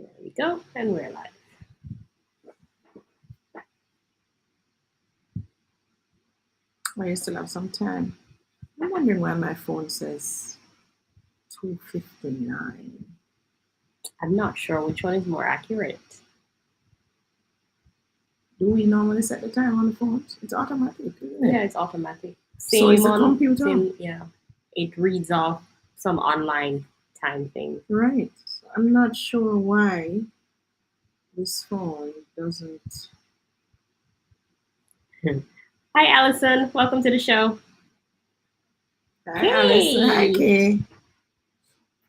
There we go, and we're live. I still have some time. I'm wondering why my phone says 2:59. I'm not sure which one is more accurate. Do we normally set the time on the phones? It's automatic, isn't it? Yeah, it's automatic. So it's a computer. Yeah, it reads off some online time thing. Right. So I'm not sure why this phone doesn't. Hi, Allison. Welcome to the show. Hi, Alison. Hi, Kay.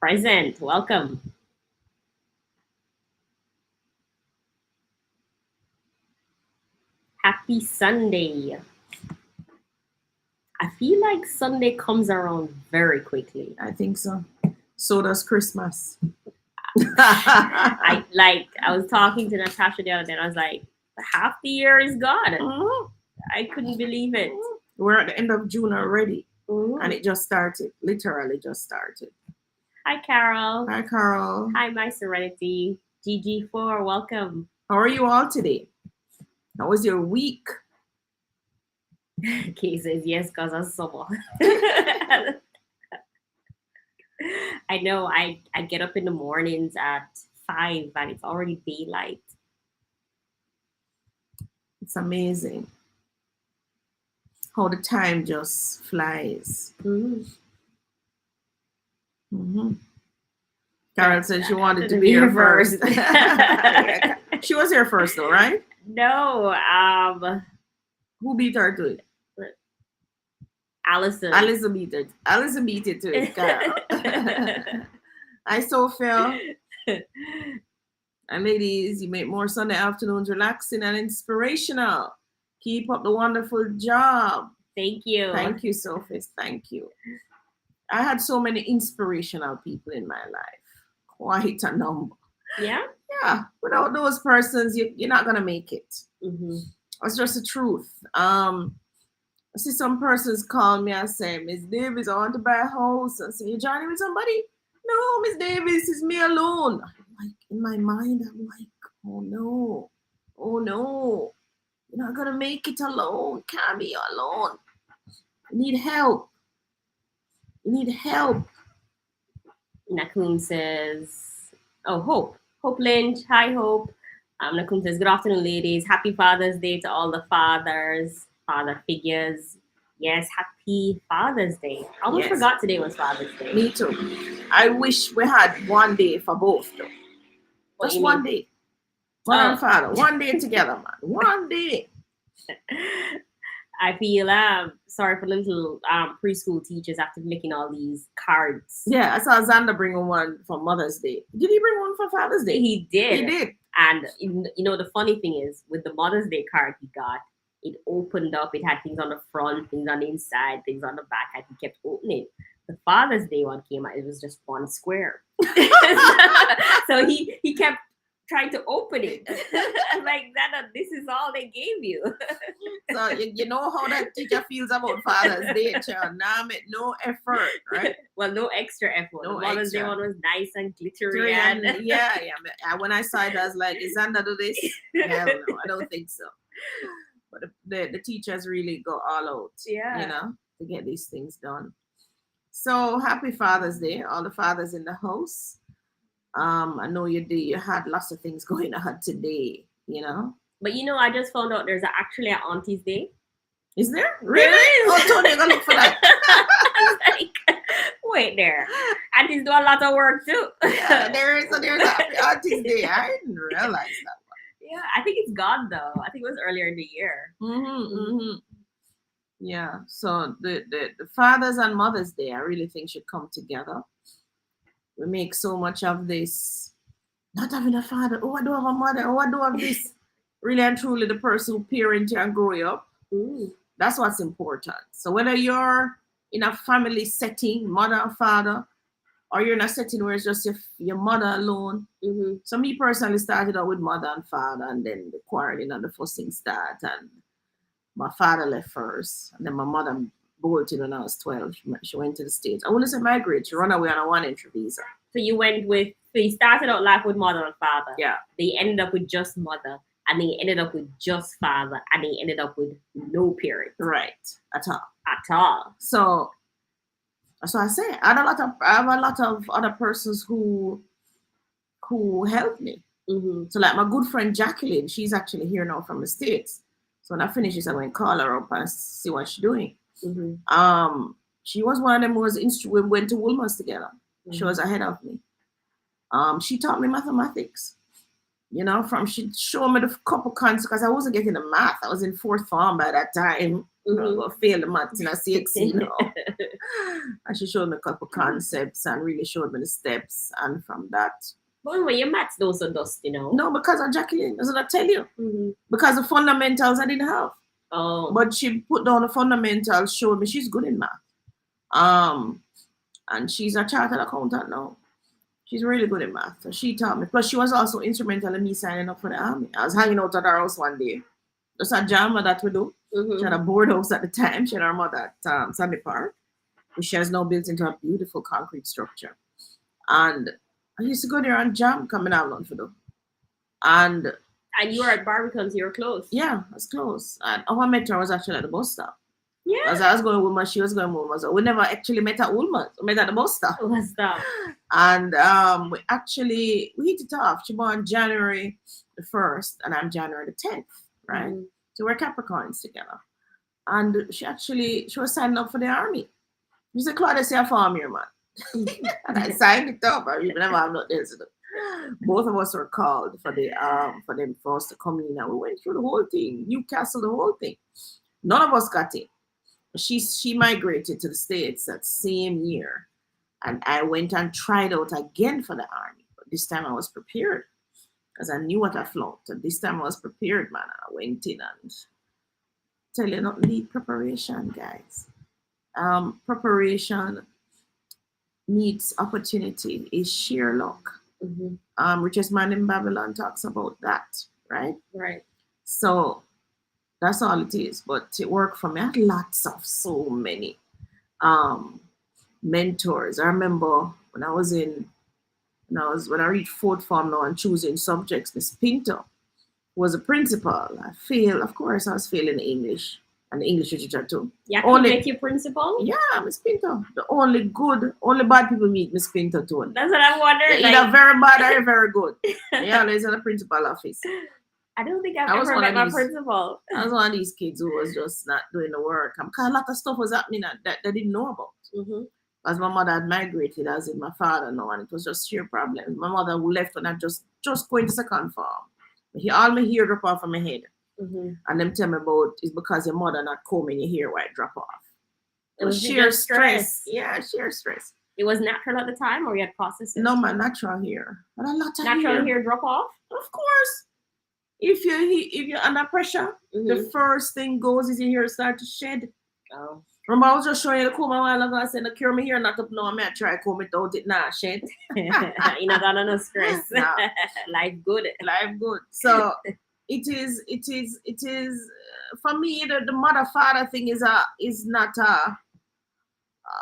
Present. Welcome. Happy Sunday. I feel like Sunday comes around very quickly. I think so. So does Christmas. I was talking to Natasha the other day and I was like, half the year is gone. Mhm. I couldn't believe it. We're at the end of June already. Mhm. And it just started. Literally just started. Hi, Carol. Hi, Carol. Hi, my Serenity. GG4, welcome. How are you all today? How was your week? Kay says yes, because of summer. I know. I get up in the mornings at 5 and it's already daylight. It's amazing how the time just flies. Mm-hmm. Carol said she wanted to be here first. She was here first, though, right? No. Who beat her to it? Allison. Allison beat it. Allison beat it to it, Carol. Hi, Sophia. And ladies, you make more Sunday afternoons relaxing and inspirational. Keep up the wonderful job. Thank you. Thank you, Sophie. Thank you. I had so many inspirational people in my life. Quite a number. Yeah? Yeah. Without those persons, you're not going to make it. Mm-hmm. It's just the truth. I see some persons call me and say, Miss Davis, I want to buy a house. I say, you joining with somebody? No, Miss Davis, it's me alone. Like in my mind, I'm like, oh no. You're not going to make it alone. Can't be alone. You need help. Nakum says, Hope Lynch. Hi, Hope. Nakum says, good afternoon, ladies. Happy Father's Day to all the fathers, father figures. Yes, happy Father's Day. I almost forgot today was Father's Day. Me too. I wish we had one day for both, though. Just one day. Mother and father. One day together, man. One day. I feel sorry for little preschool teachers after making all these cards. Yeah, I saw Xander bring one for Mother's Day. Did he bring one for Father's Day? He did. He did. And you know the funny thing is, with the Mother's Day card he got, it opened up. It had things on the front, things on the inside, things on the back, and he kept opening. The Father's Day one came out. It was just one square. So he kept trying to open it. Like that, this is all they gave you. So you know how that teacher feels about Father's Day, child. Now make no effort, right? Well, no extra effort. No the Mother's extra. Day one was nice and glittery. And yeah. When I saw it, I was like, is Xander do this? Hell no, I don't think so. But the teachers really go all out, to get these things done. So happy Father's Day, all the fathers in the house. I know you had lots of things going on today, But I just found out there's actually an Auntie's Day. Is there? Really? Oh, Tony, I'm gonna look for that. I was like, wait there. Aunties do a lot of work too. Yeah, there's a Auntie's Day. I didn't realize that one. Yeah, I think it's gone though. I think it was earlier in the year. Mm-hmm. Yeah. So the Father's and Mother's Day, I really think should come together. We make so much of this. Not having a father. Oh, I do have a mother. Oh, I do have this. Really and truly, the person who parent you and grow you up. That's what's important. So whether you're in a family setting, mother and father, or you're in a setting where it's just your mother alone. Mm-hmm. So me personally started out with mother and father, and then the quarreling and the fussing start. And my father left first, and then my mother bolted when I was 12. She went to the States. I wouldn't say migrate. She ran away on a 1-entry visa. So you went with, so you started out life with mother and father. Yeah. They ended up with just mother, and they ended up with just father, and they ended up with no parents Right. At all. at all. So I say I have a lot of other persons who helped me. Mm-hmm. So like my good friend Jacqueline, she's actually here now from the States. So when I finish this, I'm going to call her up and see what she's doing. Mm-hmm. She was one of them who was we went to Woolmer's together. She was ahead of me. She taught me mathematics. You know, she showed me the couple concepts because I wasn't getting the math. I was in fourth form by that time. Mm-hmm. I failed the math in a CXC now. And she showed me a couple concepts and really showed me the steps. And from that, But when your maths those are dust, you know. no, because of Jacqueline, that's what I tell you. Mm-hmm. Because the fundamentals I didn't have. Oh. But she put down the fundamentals, showed me she's good in math. And she's a chartered accountant now. She's really good in math. So she taught me. Plus, she was also instrumental in me signing up for the army. I was hanging out at her house one day. Just a jam that we do. Mm-hmm. She had a board house at the time. She had her mother at Sandy Park, which she has now built into a beautiful concrete structure. And I used to go there and jam coming out on for them. And you were at Barbican, so you were close. Yeah, I was close. And how I met her was actually at the bus stop. Yeah. As I was going to Woolmer, she was going to Woolmer. So we never actually met at Woolmer. We met at the bus stop. Bus stop. And we hit it off. She born January the 1st, and I'm January the 10th, right? Mm-hmm. So we're Capricorns together. And she was signing up for the army. She said, Claudia, say a farm here, man. And I signed it up. I never have nothing else to do. Both of us were called for us to come in, and we went through the whole thing, Newcastle, the whole thing. None of us got it. She migrated to the States that same year, and I went and tried out again for the army. But this time I was prepared because I knew what I flunked. And this time I was prepared, man. I went in and tell you, not need preparation, guys. Preparation meets opportunity is sheer luck. Mm-hmm. Richest man in Babylon talks about that, right? Right. So that's all it is. But it worked for me. I had lots of so many mentors. I remember when I reached fourth form now and choosing subjects, Miss Pinto was a principal. Of course I was failing English and English literature too. Yeah, can make you principal? Yeah, Miss Pinto. The only bad people meet Miss Pinto too. That's what I'm wondering. Either very bad or very good. Yeah, always in the principal office. I don't think I've ever met my principal. I was one of these kids who was just not doing the work. Because a lot of stuff was happening that they didn't know about. Mm-hmm. As my mother had migrated, as in my father now, and it was just sheer problem. My mother who left when I just going to second form. All my hair drop off of my head. Mm-hmm. And them tell me about it's because your mother not combing your hair while it drop off. It was sheer stress. Yeah, sheer stress. It was natural at the time, or you had processed it? No, my natural hair. But a lot of natural hair drop off? Of course. If you're under pressure, mm-hmm. The first thing goes is your hair start to shed. Oh. Remember, I was just showing you the comb a while ago. I said, "No, cure me hair not up now. I try comb it out. It not shed." You not under no stress. No. Life good. So it is. For me, the mother father thing is not a.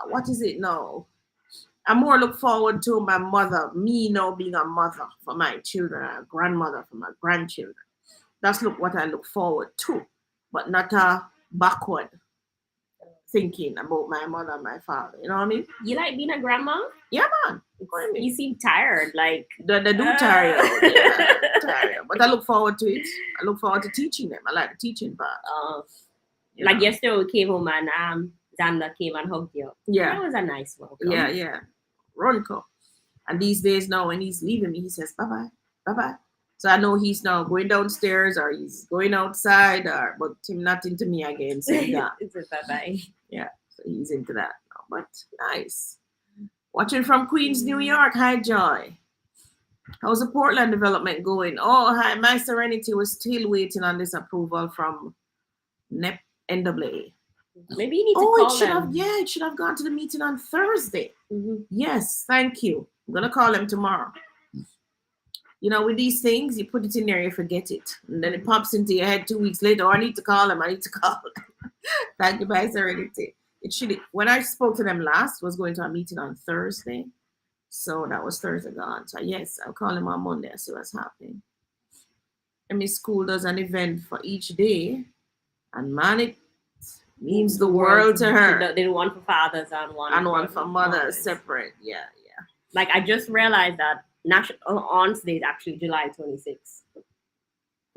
What is it now? I more look forward to my mother, me now being a mother for my children, a grandmother for my grandchildren. That's what I look forward to, but not a backward thinking about my mother and my father. You know what I mean? You like being a grandma? Yeah, man. You seem tired. Like they do tire you. Yeah, tire. But I look forward to it. I look forward to teaching them. I like the teaching part. Like yesterday we came home and Xander came and hugged you. Yeah. That was a nice welcome. Yeah. Ronco. And these days now when he's leaving me, he says, bye-bye, bye-bye. So I know he's now going downstairs or he's going outside, but him not into me again. So yeah. It's a bye-bye. Yeah, so he's into that now. But nice. Watching from Queens, New York. Hi, Joy. How's the Portland development going? Oh, hi. My Serenity was still waiting on this approval from NWA. Maybe you need to call them. It should have gone to the meeting on Thursday. Mm-hmm. Yes, thank you. I'm going to call them tomorrow. You know, with these things, you put it in there, you forget it. And then it pops into your head 2 weeks later. Oh, I need to call them. Thank you, by Serenity. When I spoke to them last, was going to a meeting on Thursday. So that was Thursday gone. So yes, I'll call him on Monday and see what's happening. And my school does an event for each day, and man, it means the world to her. They do one for fathers and one for mothers separate. Yeah, yeah. Like I just realized that National Aunts Day is actually July 26th.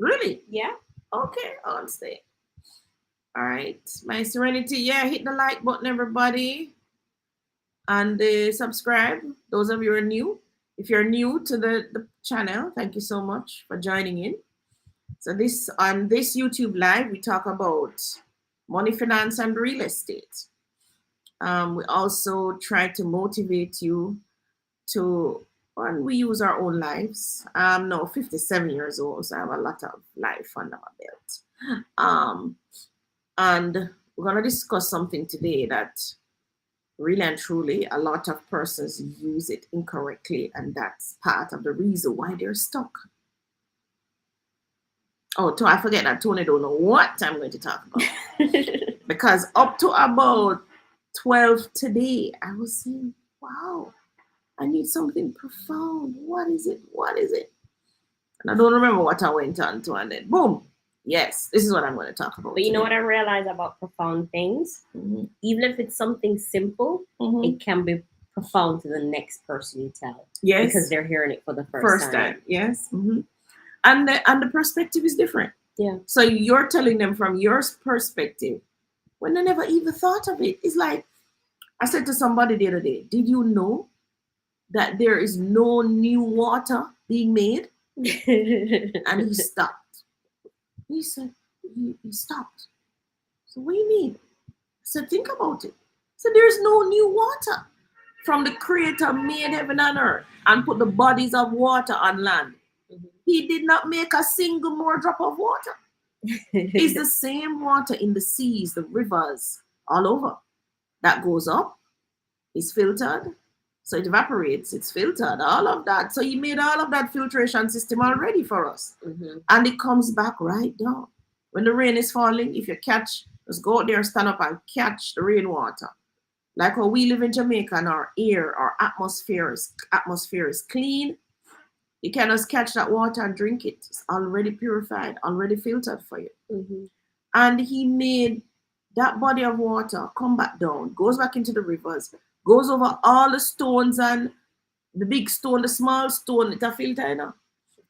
Really? Yeah. Okay, Aunts Day. All right, my serenity. Yeah, hit the like button, everybody, and subscribe. Those of you who are new. If you're new to the channel, thank you so much for joining in. So this on this YouTube live, we talk about money, finance, and real estate. We also try to motivate you to, and we use our own lives. No, 57 years old, so I have a lot of life under my belt. And we're gonna discuss something today that really and truly a lot of persons use it incorrectly, and that's part of the reason why they're stuck. Oh, I forget that Tony don't know what I'm going to talk about. Because up to about 12 today, I was saying, wow, I need something profound. What is it? What is it? And I don't remember what I went on to, and then boom, yes, this is what I'm going to talk about. But you know what I realized about profound things? Mm-hmm. Even if it's something simple, it can be profound to the next person you tell. Yes. Because they're hearing it for the first time. Yes. Mm-hmm. And the perspective is different. Yeah. So you're telling them from your perspective when they never even thought of it. It's like I said to somebody the other day, did you know that there is no new water being made? And he stopped. He said, he stopped. So what do you mean? I said, think about it. So there's no new water. From the Creator made heaven and earth and put the bodies of water on land. He did not make a single more drop of water. It's the same water in the seas, the rivers, all over. That goes up, is filtered, so it evaporates, it's filtered, all of that. So he made all of that filtration system already for us. And it comes back right down. When the rain is falling, if you catch, just go out there, stand up and catch the rainwater. Like how we live in Jamaica and our air, our atmosphere is clean. You can just catch that water and drink it. It's already purified, already filtered for you. And he made that body of water come back down, goes back into the rivers, goes over all the stones and the big stone, the small stone, it's a filter, you know.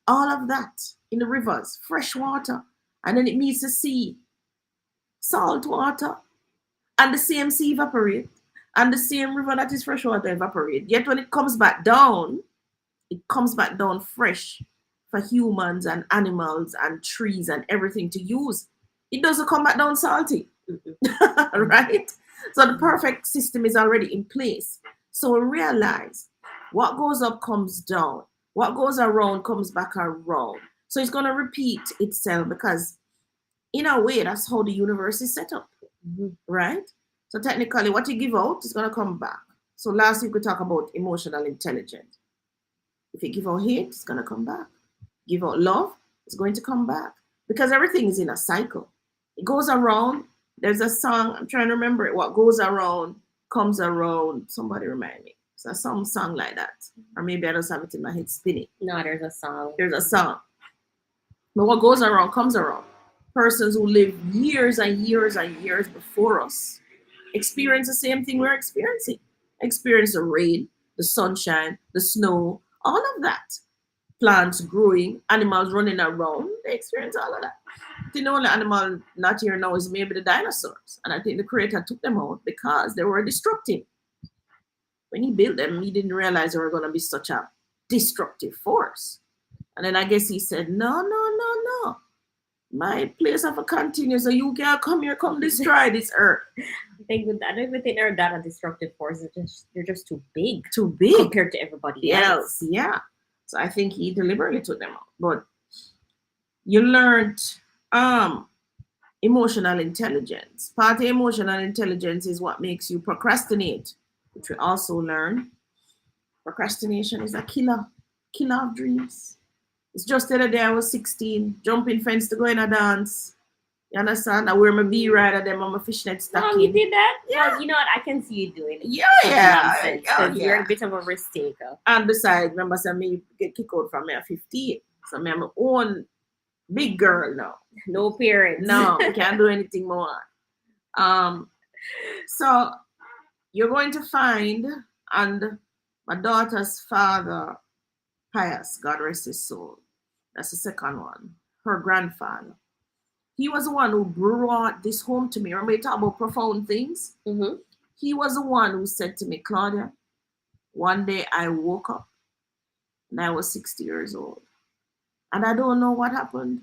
All of that in the rivers, fresh water. And then it meets the sea, salt water. And the same sea evaporate. And the same river that is fresh water evaporate. Yet when it comes back down fresh for humans and animals and trees and everything to use. It doesn't come back down salty, right? So the perfect system is already in place. So realize what goes up comes down. What goes around comes back around. So it's going to repeat itself because in a way, that's how the universe is set up, right? So technically what you give out is going to come back. So last week we talked about emotional intelligence. If you give out hate, it's going to come back. Give out love, it's going to come back. Because everything is in a cycle. It goes around. There's a song, I'm trying to remember it. What goes around comes around. Somebody remind me. It's some song like that. Or maybe I just have it in my head spinning. No, there's a song. There's a song. But what goes around comes around. Persons who live years and years and years before us experience the same thing we're experiencing. Experience the rain, the sunshine, the snow, all of that. Plants growing, animals running around, they experience all of that. The only animal not here now is maybe the dinosaurs. And I think the Creator took them out because they were destructive. When he built them, he didn't realize they were going to be such a destructive force. And then I guess he said, no. My place of a continue, so you can't come here, come destroy this earth. I don't even think they're that a destructive force. They're just too big. Too big. Compared to everybody else. Yeah. So I think he deliberately took them out. But you learned emotional intelligence. Part of emotional intelligence is what makes you procrastinate, which we also learn. Procrastination is a killer of dreams. It's just the other day I was 16, jumping fence to go in a dance. You understand? I wear my bee rider, them on my fishnet No, you stocking. did that? Yeah. Well, you know what? I can see you doing Yeah, such yeah. nonsense Oh, because you're yeah. a bit of a risk taker. And besides, remember, say me get kicked out from me at 15. So me, I'm my own big girl now. No parents. No, can't do anything more. Um, so you're going to find, and my daughter's father, Pius, God rest his soul. That's the second one. Her grandfather. He was the one who brought this home to me. Remember, you talk about profound things? Mm-hmm. He was the one who said to me, Claudia, one day I woke up and I was 60 years old. And I don't know what happened.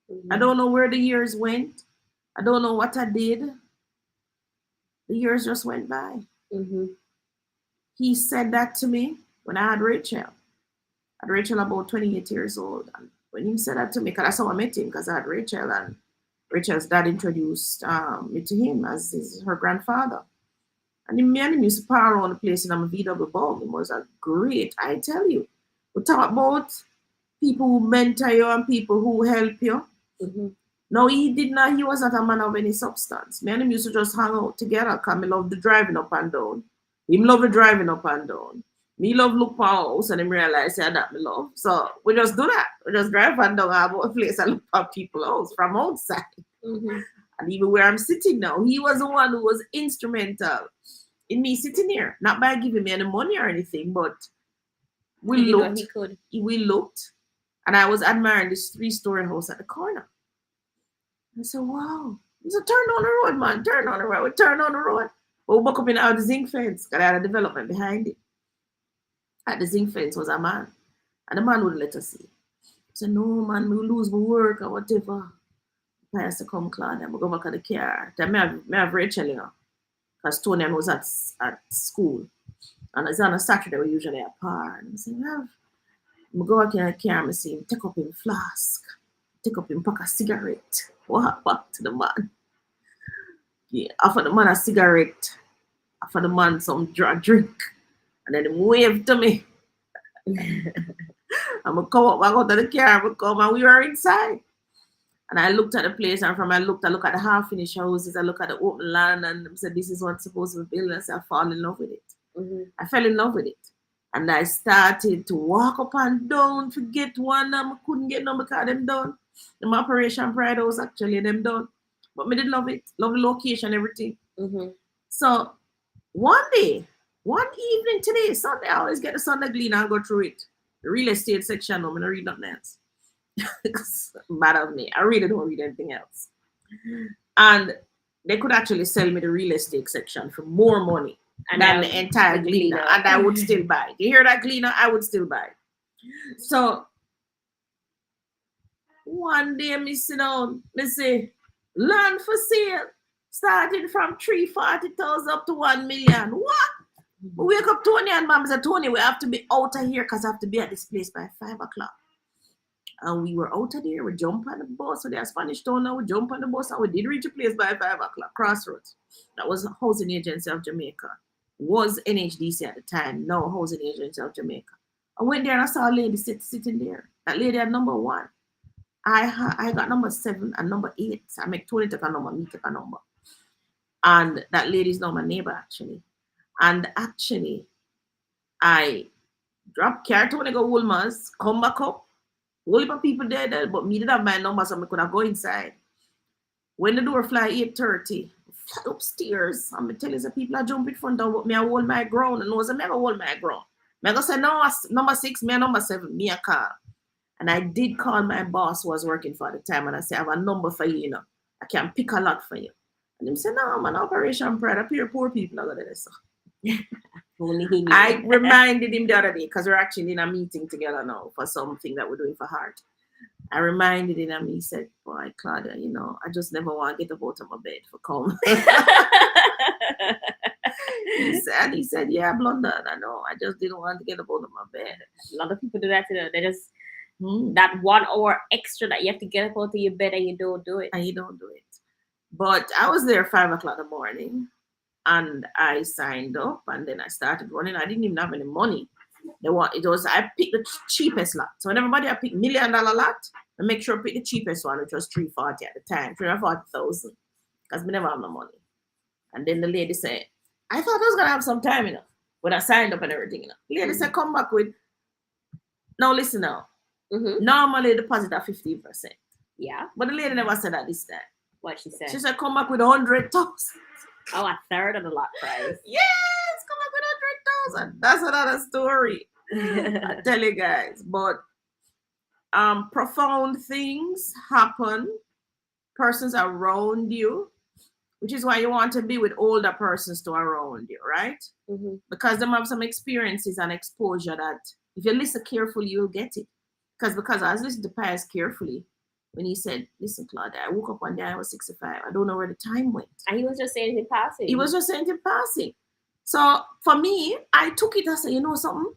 I Mm-hmm. don't know where the years went. I don't know what I did. The years just went by. Mm-hmm. He said that to me when I had Rachel. I had Rachel about 28 years old. And when he said that to me, because that's how I met him, because I had Rachel, and Rachel's dad introduced me to him as her grandfather. And me and him used to power around the place in a VW Bug. It was a great, I tell you. We talk about people who mentor you and people who help you. Mm-hmm. No, he was not a man of any substance. Me and him used to just hang out together because me love the driving up and down. Him love the driving up and down. Me love look for house and him realize yeah, that me love. So we just do that. We just drive and down about a place and look for people's house from outside. Mm-hmm. And even where I'm sitting now, he was the one who was instrumental in me sitting here. Not by giving me any money or anything, but we He did what looked, he could. and I was admiring this 3-story house at the corner. I said, wow. He said, turn on the road, man. Turn on the road. We turn on the road. We woke up in out the zinc fence because I had a development behind it. At the zinc fence was a man. And the man wouldn't let us see. I said, no, man, we lose my work or whatever. I has to come, Claudia. I go back at the car. Then I have Rachel, you know, because Tony was at school. And it's on a Saturday, we usually at par. And I say, I go back in the car, I see him take up him flask, take up him pack a cigarette, walk back to the man. Yeah, offer the man a cigarette, offer the man some drink, and then he wave to me. I'm gonna come up back out of the car, I'm come and we were inside. And I looked at the place, and from I look at the half finished houses, I look at the open land, and I said, this is what's supposed to be built. And I said, I fall in love with it. Mm-hmm. I fell in love with it. And I started to walk up and down, forget one, I couldn't get no because them done. The Operation Pride House actually them done. But me did love it, love the location, everything. Mm-hmm. So one day, one evening today, Sunday, I always get the Sunday Glean and go through it. The real estate section, I'm gonna read nothing else. It's bad of me. I really don't read anything else. And they could actually sell me the real estate section for more money than the entire Gleaner, and I would still buy it. You hear that, Gleaner? I would still buy it. So one day, me sit down, me say, land for sale, starting from 340,000 up to 1 million. What? We wake up Tony and Mom said, Tony, we have to be out of here because I have to be at this place by 5 o'clock. And we were out of there, we jump on the bus. So they're Spanish town now, we jump on the bus and we did reach a place by 5 o'clock, Crossroads. That was Housing Agency of Jamaica. Was NHDC at the time, now Housing Agency of Jamaica. I went there and I saw a lady sitting there. That lady had number 1. I got number 7 and number 8. So I make Tony take a number, me take a number. And that lady's now my neighbor actually. And actually, I dropped car Tony go Woolmans, come back up. Whole heap of people there, but me did have my number, so I could have go inside. When the door fly 8:30, fly upstairs. I'm telling you, people are jumping front door, but me I hold my ground. And knows I never hold my ground. Me I go say, no, number 6, me number 7, me a call. And I did call my boss who was working for the time, and I say, I have a number for you, you know. I can pick a lot for you. And him say, no, man, Operation Pride, up here poor people are going to so. Only he knew. I reminded him the other day because we're actually in a meeting together now for something that we're doing for Heart. I reminded him and he said, boy, Claudia, you know, I just never want to get up out of my bed for come. he said, yeah, Blonda, I know. I just didn't want to get up out of my bed. A lot of people do that, you know. They just that 1 hour extra that you have to get up out of your bed and you don't do it. And you don't do it. But I was there 5 o'clock in the morning and I signed up and then I started running. I didn't even have any money. They want it was I picked the cheapest lot. So when everybody I picked $1 million lot, I make sure I pick the cheapest one, which was 340 at the time, 340,000, because we never have no money. And then the lady said, I thought I was gonna have some time, when I signed up and everything, The lady said, come back with now listen now. Normally deposit at 15%. Yeah. But the lady never said that this time. What she said? She said, come back with 100,000. Oh, a third of the lot price. Yes, come back with 100,000. That's another story. I tell you guys. But profound things happen. Persons around you, which is why you want to be with older persons to around you, right? Because they have some experiences and exposure that if you listen carefully, you'll get it. Because I was listening to Pius carefully when he said, listen, Claudia, I woke up one day, I was 65. I don't know where the time went. And he was just saying it in passing. He was just saying it in passing. So for me, I took it and said, you know something?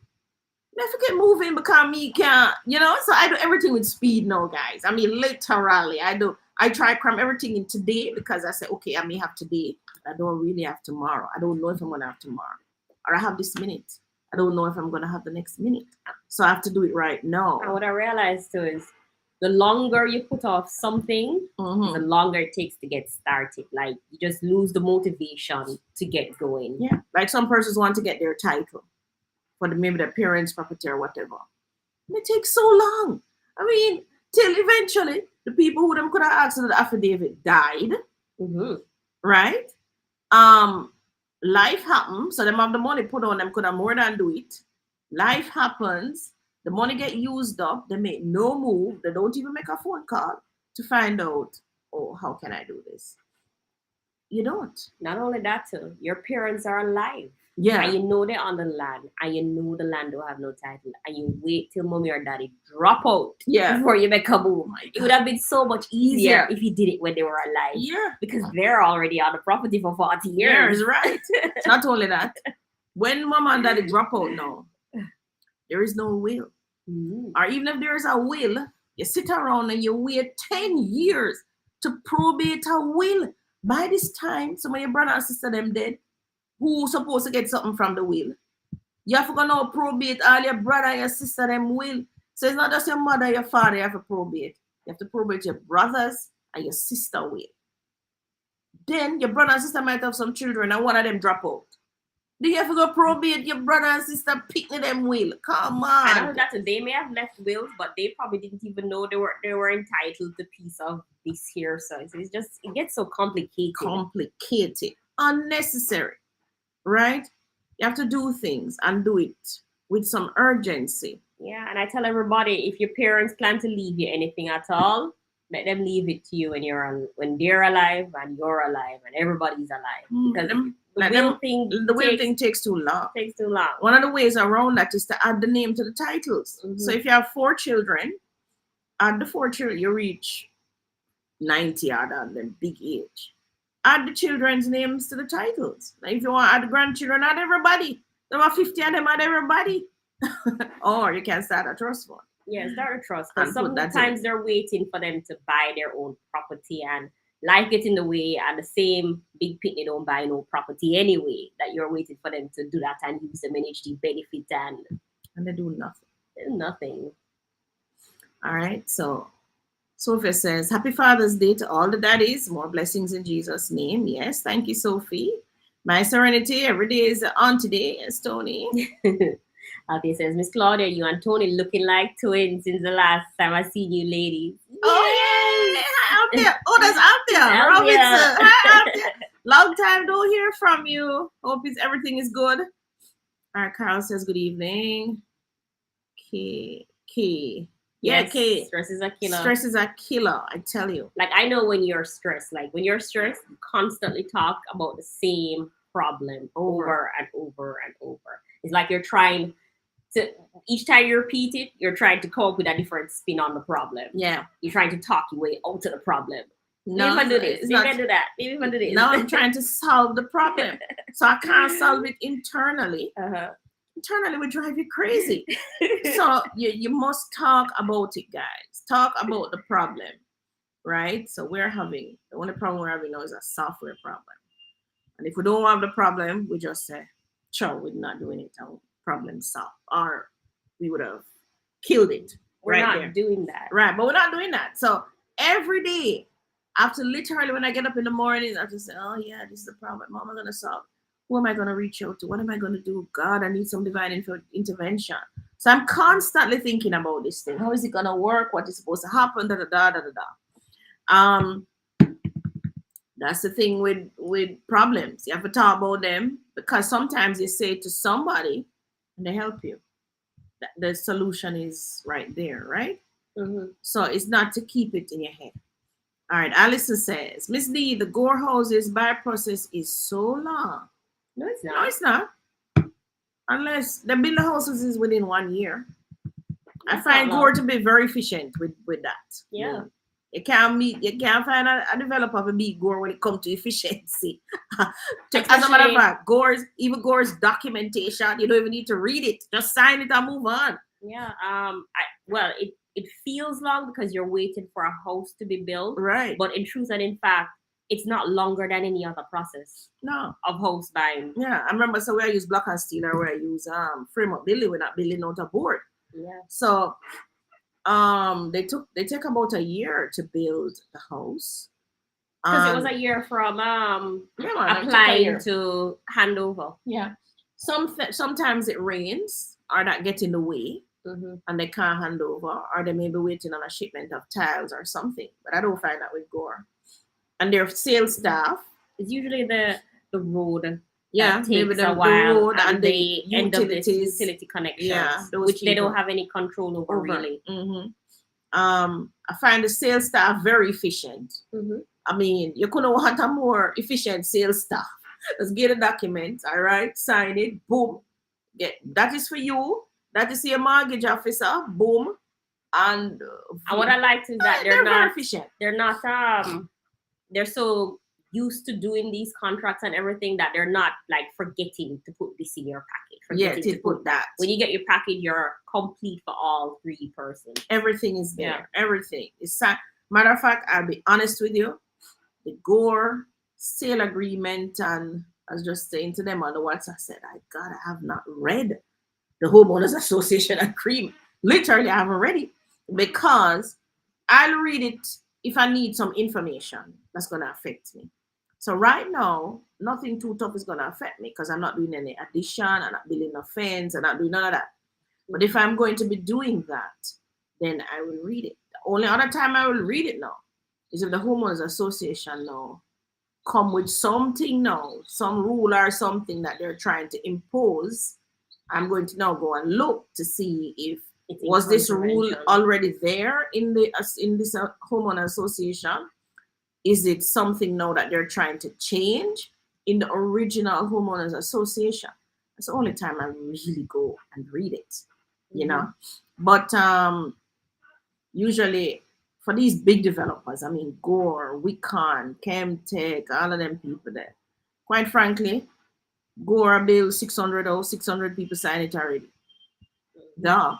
I forget moving because me can't, so I do everything with speed now, guys. I mean, literally, I try to cram everything in today because I say, okay, I may have today. I don't really have tomorrow. I don't know if I'm going to have tomorrow. Or I have this minute. I don't know if I'm going to have the next minute. So I have to do it right now. And what I realized too is the longer you put off something, the longer it takes to get started. Like you just lose the motivation to get going. Yeah. Like some persons want to get their title for maybe their parents' property or whatever. And it takes so long. I mean, till eventually the people who them could have asked for the affidavit died. Right? Life happens, so them have the money put on them, could have more than do it. Life happens, the money get used up, they make no move, they don't even make a phone call to find out, oh, how can I do this? You don't. Not only that too, your parents are alive. Yeah. And you know they're on the land, and you know the land don't have no title, and you wait till mommy or daddy drop out before you make a move. It would have been so much easier if you did it when they were alive. Yeah. Because they're already on the property for 40 years. Right. Not only that, when mom and daddy drop out now, there is no will. Or even if there is a will, you sit around and you wait 10 years to probate a will. By this time, some of your brother and sister them dead. Who's supposed to get something from the will? You have to go now probate all your brother and your sister them will. So it's not just your mother, your father you have to probate. You have to probate your brothers and your sister will. Then your brother and sister might have some children and one of them drop out. Do you have to go probate your brother and sister picking them will? Come on. I know that they may have left wills, but they probably didn't even know they were entitled to a piece of this here. So it's just, it gets so complicated. Complicated. Unnecessary. Right? You have to do things and do it with some urgency. Yeah, and I tell everybody, if your parents plan to leave you anything at all, let them leave it to you when they're alive and you're alive and everybody's alive. Because the will thing takes too long. Takes too long. One of the ways around that is to add the name to the titles. So if you have 4 children, add the 4 children, you reach 90 or than big age. Add the children's names to the titles. Like if you want to add the grandchildren, add everybody. There are 50 of them, add everybody. Or you can start a trust fund. Yeah, start a trust. Because sometimes they're waiting for them to buy their own property and life gets in the way, and the same big pit, they don't buy no property anyway. That you're waiting for them to do that and use the managed benefit and they do nothing. They do nothing. All right, so Sophia says, Happy Father's Day to all the daddies. More blessings in Jesus' name. Yes, thank you, Sophie. My serenity, every day is on today. Yes, Tony. Althea says, Miss Claudia, you and Tony looking like twins since the last time I seen you ladies. Oh, yeah. Hi, out there. Oh, that's out there. Robinson. Hi, out there. Long time don't hear from you. Hope everything is good. All right, Carl says, good evening. Key. Yeah, yes, Kate. Stress is a killer. Stress is a killer, I tell you. Like, I know when you're stressed. Like, when you're stressed, you constantly talk about the same problem over and over and over. It's like you're trying to, each time you repeat it, you're trying to come up with a different spin on the problem. Yeah. You're trying to talk your way out of the problem. No, maybe do this. Maybe do that. Maybe do this. Now I'm trying to solve the problem. So I can't solve it internally. Internally would drive you crazy. So you must talk about it, guys. Talk about the problem, right? So the only problem we're having now is a software problem. And if we don't have the problem, we just say, sure, we're not doing it. I'll problem solved, or we would have killed it We're right not there. doing that. Right, but we're not doing that. So every day, after literally when I get up in the morning, I just say, oh yeah, this is the problem. Mom, I'm gonna solve. Who am I gonna reach out to? What am I gonna do? God, I need some divine intervention. So I'm constantly thinking about this thing. How is it gonna work? What is supposed to happen? Da da da da da da. That's the thing with problems. You have to talk about them because sometimes you say to somebody and they help you. The solution is right there, right? Mm-hmm. So it's not to keep it in your head. All right, Alison says, Miss D, the gore houses buy process is so long. No, it's No, not. it's not. Unless the build the houses is within 1 year. I That's find not long. gore to be very efficient with that. Yeah. You can't find a developer to beat gore when it comes to efficiency. As a matter of fact, Gore's documentation, you don't even need to read it. Just sign it and move on. Yeah. It feels long because you're waiting for a house to be built. Right. But in truth and in fact, it's not longer than any other process No. of house buying. Yeah. I remember so where I use block and steel or where I use frame up building, we're not building out a board. Yeah. So they take about a year to build the house. Because it was a year from applying to handover. Yeah. Sometimes it rains or that get in the way. Mm-hmm. And they can't hand over, or they may be waiting on a shipment of tiles or something. But I don't find that with Gore. And their sales staff. It's usually the road. Yeah, maybe takes a while, road and the end of this utility connections, yeah, which they don't have any control over. Really. Mm-hmm. I find the sales staff very efficient. Mm-hmm. I mean, you couldn't want a more efficient sales staff. Let's get a document, all right, sign it, boom. That is for you. That is your mortgage officer, boom. And what I liked is that they're not very efficient. They're not they're so used to doing these contracts and everything that they're not like forgetting to put this in your package. Forgetting to put that. When you get your package, you're complete for all 3 persons. Everything is there. Yeah. Everything. Matter of fact, I'll be honest with you. The Gore sale agreement, and I was just saying to them on the WhatsApp, I said, I have not read the homeowners association agreement. Literally, I haven't read it because I'll read it if I need some information that's going to affect me. So right now, nothing too tough is going to affect me because I'm not doing any addition, I'm not building a fence, I'm not doing none of that. But if I'm going to be doing that, then I will read it. The only other time I will read it now is if the homeowners association now come with something now, some rule or something that they're trying to impose. I'm going to now go and look to see if was this rule already there in this homeowner association. Is it something now that they're trying to change in the original homeowners association? That's the only time I really go and read it, you know. But usually for these big developers, I mean Gore, Wicon, Chemtech, all of them people there. Quite frankly, Gore bill 600 people sign it already. Duh.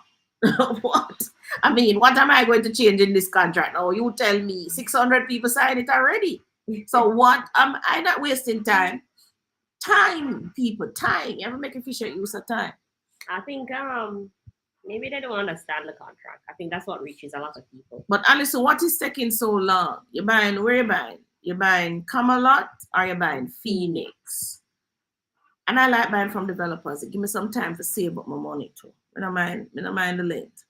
What? I mean, what am I going to change in this contract? Oh, you tell me 600 people sign it already. So what am I not wasting time? Time, people, time. You ever make efficient use of time? I think maybe they don't understand the contract. I think that's what reaches a lot of people. But Alison, what is taking so long? You're buying, where you buying? You're buying Camelot or you're buying Phoenix? And I like buying from developers. It give me some time to save up my money too. I don't mind the length.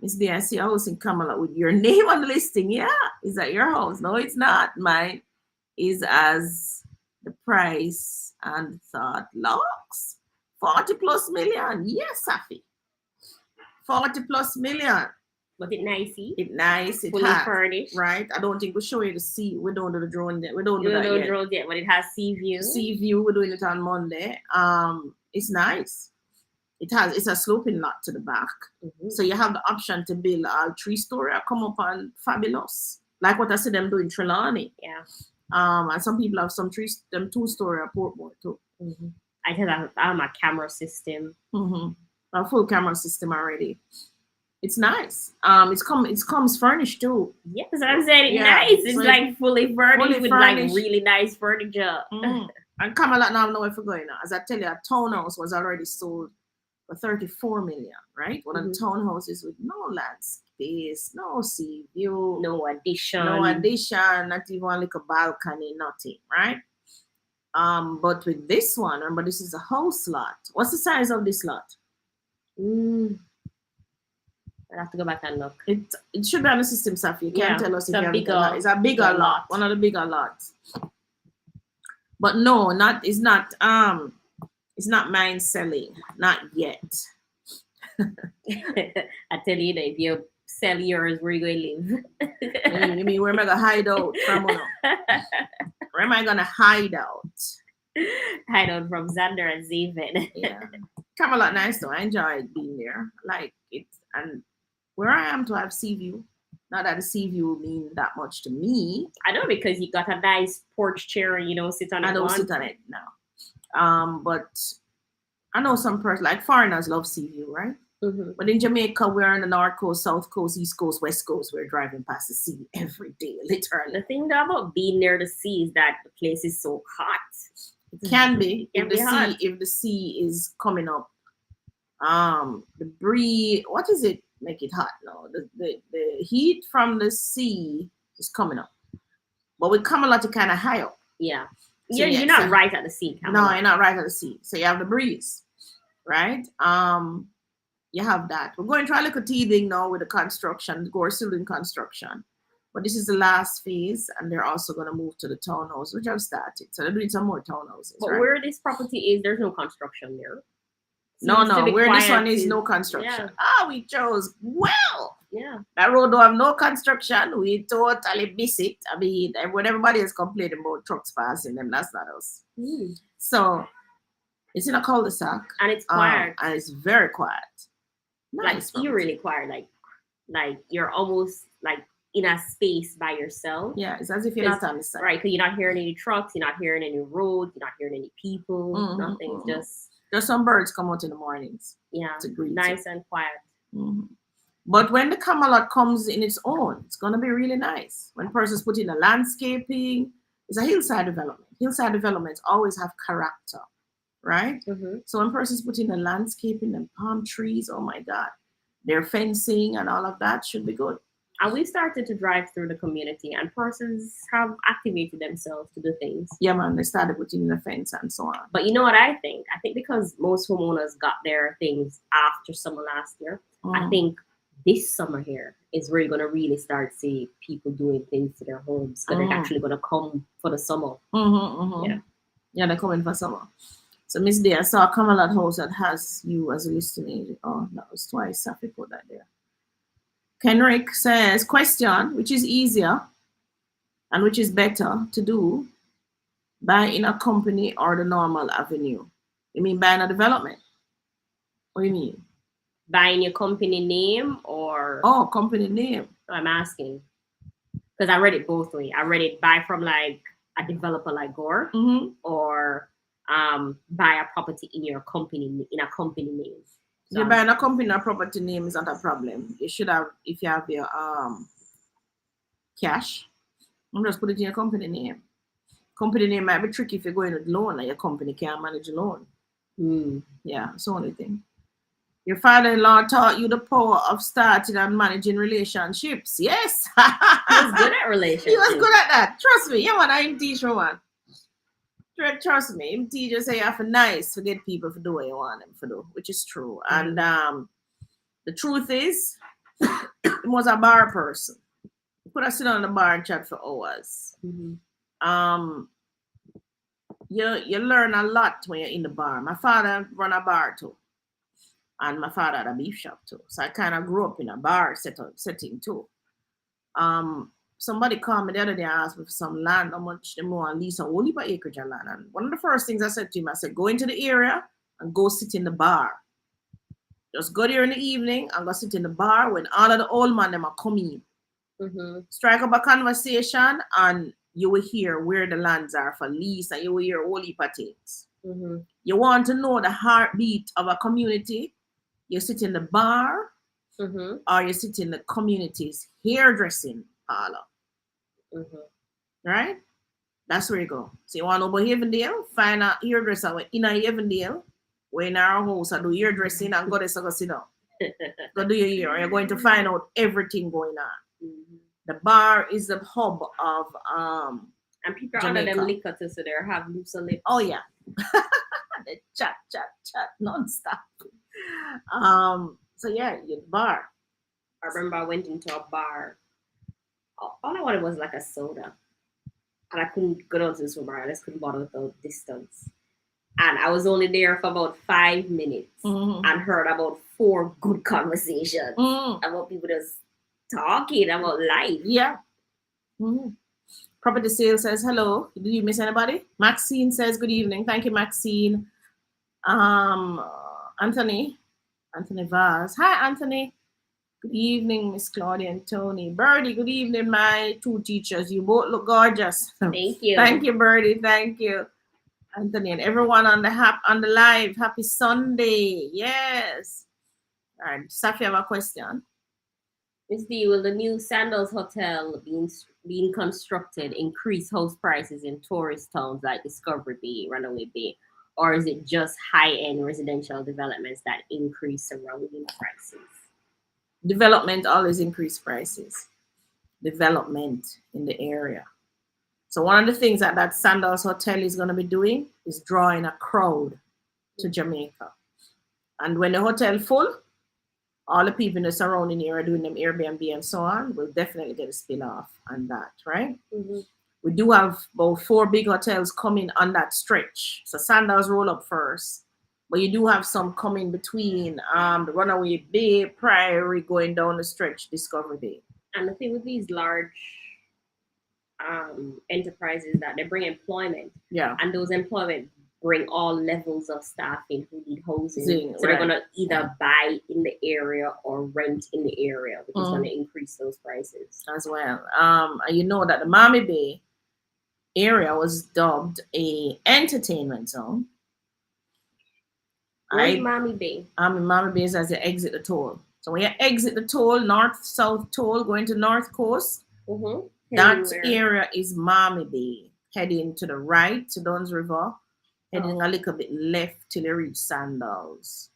Miss D, I see a house in Camelot with your name on the listing. Yeah, is that your house? No, it's not. Mine is as the price and thought looks. 40 plus million. Yes, Safi. 40 plus million. But it nice, It nice. It fully furnished. Right. I don't think we show you the sea. We don't do the drone yet. We don't do that yet. Drone yet, but it has sea view. Sea view. We're doing it on Monday. It's nice. It's a sloping lot to the back. Mm-hmm. So you have the option to build a 3-story or come up on fabulous. Like what I see them doing in Trelawney. Yeah. And some people have some 2-story or Portmore too. Mm-hmm. I have a camera system. Mm-hmm. A full camera system already. It's nice. It comes furnished too. Yes, I'm saying it's nice. It's like fully furnished with like really nice furniture. Mm-hmm. And Camelot now know if we're going now. As I tell you, a townhouse was already sold for 34 million, right? One of the Mm-hmm. townhouses with no land space, no sea view, No no addition. addition, not even like a balcony, nothing, right? But with this one, remember this is a house lot. What's the size of this lot? Mm. I have to go back and look. It should be on the system stuff. You can Yeah, tell us it's if you a have it or not. It's a bigger bigger lot, lot. one of the bigger lots. But no, it's not mine selling, not yet. I tell you that if you sell yours, where you going to You mean where am I gonna hide out from? Uno? live? Where am I gonna hide out? Hide out from Xander and Zaven. Yeah, Camelot nice though. I enjoyed being there. Like it, and where I am to have sea view. Not that the sea view mean that much to me. I know because you got a nice porch chair and sit on it. I don't sit on it now. But I know some person like foreigners love sea view, right? Mm-hmm. But in Jamaica, we're on the North Coast, South Coast, East Coast, West Coast. We're driving past the sea every day, literally. The thing about being near the sea is that the place is so hot. It can be It can be hot. if the sea is coming up. The breeze, what is it? Make it hot now. The heat from the sea is coming up, but we come a lot to kind of high up. Yeah. So You're not right at the sea. No, you're not right at the sea. So you have the breeze, right? You have that. We're going to try to look at teething now with the construction. We're still in construction. But this is the last phase, and they're also going to move to the townhouse, which I've started. So they're doing some more townhouses. But right? where this property is, there's no construction there. No, where this one is no construction. Yeah. We chose well. Yeah. That road don't have no construction. We totally miss it. I mean, when everybody is complaining about trucks passing them, that's not us. Mm. So it's in a cul-de-sac. And it's quiet. And it's very quiet. Nice. Like eerily quiet. Like you're almost like in a space by yourself. Yeah, it's as if you're not on the side. Right, because you're not hearing any trucks, you're not hearing any roads, you're not hearing any people, nothing. It's just there's some birds come out in the mornings. Yeah, to greet nice and quiet. Mm-hmm. But when the Camelot comes in its own, it's gonna be really nice. When persons put in the landscaping, it's a hillside development. Hillside developments always have character, right? Mm-hmm. So when persons put in the landscaping and palm trees, oh my God, their fencing and all of that should be good. And we started to drive through the community, and persons have activated themselves to do things. Yeah, man, they started putting in the fence and so on. But you know what I think? I think because most homeowners got their things after summer last year, I think this summer here is where you're going to really start to see people doing things to their homes. Because they're actually going to come for the summer. Yeah, they're coming for summer. So, Miss Day, I saw a Camelot house that has you as a listing agent. Oh, that was twice. I put that there. Kenrick says, question, which is easier and which is better to do, buy in a company or the normal avenue? You mean buying a development? What do you mean? Buying your company name or? Oh, company name. I'm asking. Because I read it both ways. I read it buy from like a developer like Gore or buy a property in a company name. If you're buying a company or property name is not a problem. You should have, if you have your cash, just put it in your company name. Company name might be tricky if you're going with loan and your company can't manage a loan. Yeah, it's the only thing. Your father-in-law taught you the power of starting and managing relationships. Yes. He was good at relationships. He was good at that. Trust me. Yeah, man, I am teach one. Trust me. Him teacher say you have to nice to get people to do what you want them to do, which is true. And the truth is, he was a bar person. He could have sit on the bar and chat for hours. You learn a lot when you're in the bar. My father run a bar too. And my father had a beef shop too. So I kind of grew up in a bar setting too. Somebody called me the other day and asked me for some land, how much they want to lease a whole heap of acreage of land. And one of the first things I said to him, I said, go into the area and go sit in the bar. Just go there in the evening and go sit in the bar when all of the old men them are coming. Strike up a conversation and you will hear where the lands are for lease and you will hear a whole heap of things. You want to know the heartbeat of a community? You sit in the bar or you sit in the community's hairdressing parlor. Right? That's where you go. So you want to know about Avondale? Find a hairdresser in a Avondale We're in our house, I do hairdressing and go there, so go sit down. Go do your hair. You're going to find out everything going on. Mhm. The bar is the hub of And people are under them Jamaica. liquor too, so they have looser lips. Oh yeah. They chat non-stop. So yeah, your bar. I remember I went into a bar. All I wanted was like a soda. And I couldn't go down to the supermarket. I just couldn't bother with the distance. And I was only there for about 5 minutes and heard about 4 good conversations about people just talking about life. Yeah. Property sale says hello. Did you miss anybody? Maxine says good evening. Thank you, Maxine. Anthony Vaz. Hi, Anthony. Good evening, Miss Claudia and Tony. Birdie, good evening, my 2 teachers. You both look gorgeous. Thank you. Thank you, Birdie. Thank you. Anthony and everyone on the live. Happy Sunday. Yes. All right. Safi, have a question. Miss D, will the new Sandals Hotel being constructed increase house prices in tourist towns like Discovery Bay, Runaway Bay? Or is it just high-end residential developments that increase surrounding prices? Development always increase prices. Development in the area. So one of the things that Sandals Hotel is going to be doing is drawing a crowd to Jamaica. And when the hotel full, all the people in the surrounding area doing them Airbnb and so on will definitely get a spin off on that, right? Mm-hmm. We do have about 4 big hotels coming on that stretch. So Sandals roll up first. But you do have some coming between the Runaway Bay, Priory, going down the stretch, Discovery Bay. And the thing with these large enterprises that they bring employment. Yeah. And those employment bring all levels of staff in who need housing. So right. they're going to either buy in the area or rent in the area, which is going to increase those prices. As well. You know that the Miami Bay area was dubbed a entertainment zone. Where's Miami Bay? Miami Bay is as you exit the toll. So when you exit the toll, north-south toll, going to North Coast, that area is Miami Bay. Heading to the right to Dunn's River, heading a little bit left till you reach Sandals.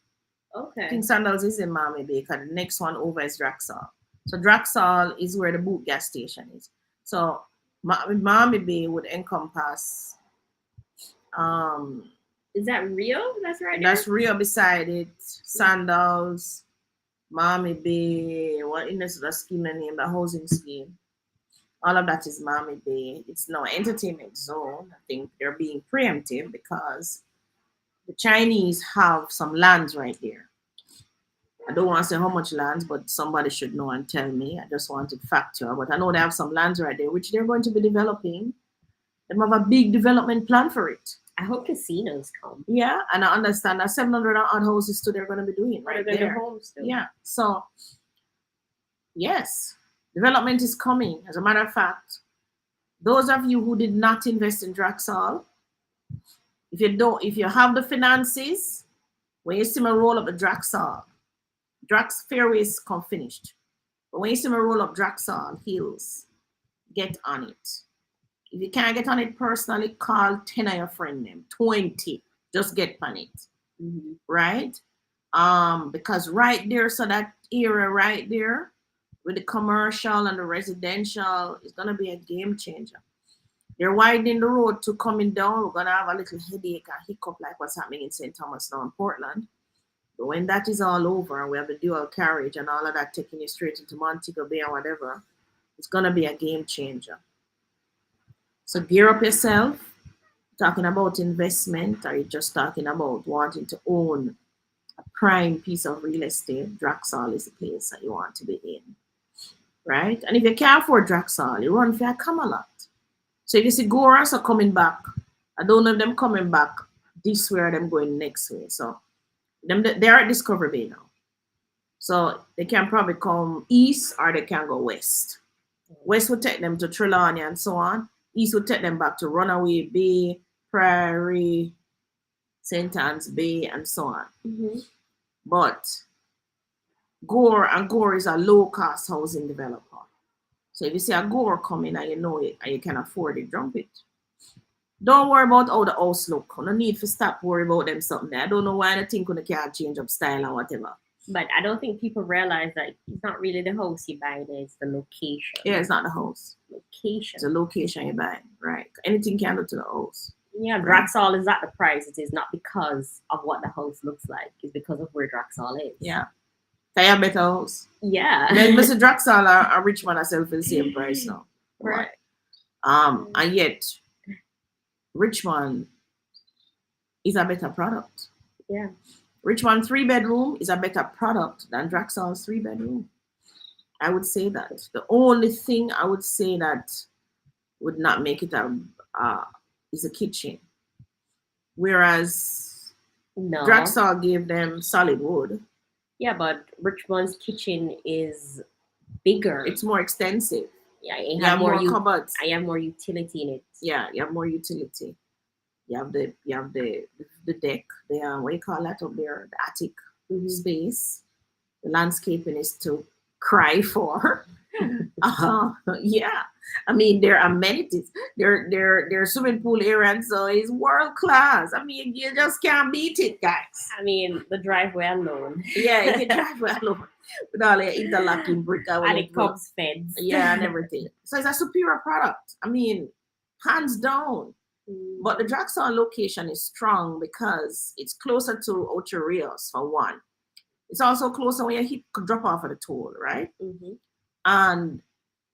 Okay. I think Sandals is in Miami Bay because the next one over is Draxall. So Draxall is where the boot gas station is. So Miami Bay would encompass is that Rio? That's right. That's Rio beside it. Sandals, Miami Bay, what in the scheme name, the housing scheme. All of that is Miami Bay. It's no entertainment zone. I think they're being preemptive because the Chinese have some lands right there. I don't want to say how much lands, but somebody should know and tell me. I just wanted factual. But I know they have some lands right there, which they're going to be developing. They have a big development plan for it. I hope casinos come. Yeah, and I understand that 700 odd houses too they're going to be doing right there. Homes too. Yeah, so yes, development is coming. As a matter of fact, those of you who did not invest in Draxall, if you have the finances, when you see me roll up the Draxall, Drax Fairways come finished. But when you see me roll up Draxall Hills, get on it. If you can't get on it personally, call 10 of your friend name, 20. Just get on it. Right? Because right there, so that area right there, with the commercial and the residential, is gonna be a game changer. They're widening the road to coming down. We're gonna have a little headache and hiccup like what's happening in St. Thomas now in Portland. But when that is all over and we have the dual carriage and all of that taking you straight into Montego Bay or whatever, it's gonna be a game changer. So gear up yourself. Talking about investment, or you just talking about wanting to own a prime piece of real estate, Draxall is the place that you want to be in. Right? And if you can't afford Draxall, you run for a Camelot. So if you see Goras are coming back, I don't know if them coming back this way or them going next way. So they're at Discovery Bay now. So they can probably come east or they can go west. West would take them to Trelawney and so on. East would take them back to Runaway Bay, Prairie, St. Anne's Bay, and so on. But Gore is a low-cost housing developer. So if you see a Gore coming and you know it and you can afford it, jump it. Don't worry about how the house look. No need to stop worry about them something. I don't know why they think they can't change up style and whatever. But I don't think people realize that it's not really the house you buy there, it's the location. Yeah, it's not the house. Location. It's the location you buy. Right. Anything can do to the house. Yeah, Right. Draxall is at the price it is not because of what the house looks like, it's because of where Draxall is. Yeah. Can you have better house? Yeah. Then Mr. Draxall are Richmond are sell for the same price now. Right. And yet Richmond is a better product. Yeah. Richmond 3-bedroom is a better product than Draxall's 3-bedroom. I would say that. The only thing I would say that would not make it is a kitchen. Whereas No. Draxall gave them solid wood. Yeah, but Richmond's kitchen is bigger. It's more extensive. Yeah, You have more cupboards. I have more utility in it. Yeah, you have more utility. You have the deck, the what you call that up there, the attic space. The landscaping is to cry for. Yeah, I mean there are amenities. There swimming pool area, so it's world class. I mean you just can't beat it, guys. I mean the driveway alone. Yeah, you can drive well over with all the interlocking brick and it comes fence. Yeah, and everything. So it's a superior product. I mean, hands down. But the Draxall location is strong because it's closer to Ocho Rios for one. It's also closer when you drop off at the toll, right? Mm-hmm. And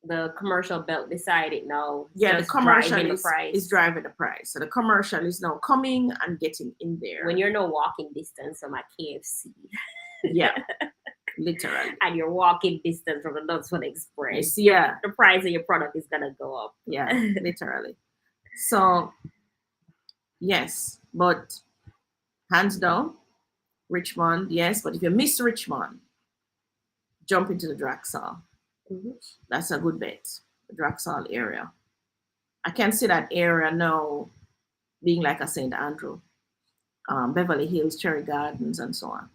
the commercial belt beside it now. Yeah, the commercial is driving the price. So the commercial is now coming and getting in there. When you're no walking distance from a KFC. Yeah, literally. And you're walking distance from the Knoxville Express. Yeah. The price of your product is going to go up. Yeah, literally. So, yes, but hands down, Richmond, yes. But if you miss Richmond, jump into the Draxall. Mm-hmm. That's a good bet. The Draxall area. I can see that area now being like a St. Andrew, Beverly Hills, Cherry Gardens, and so on.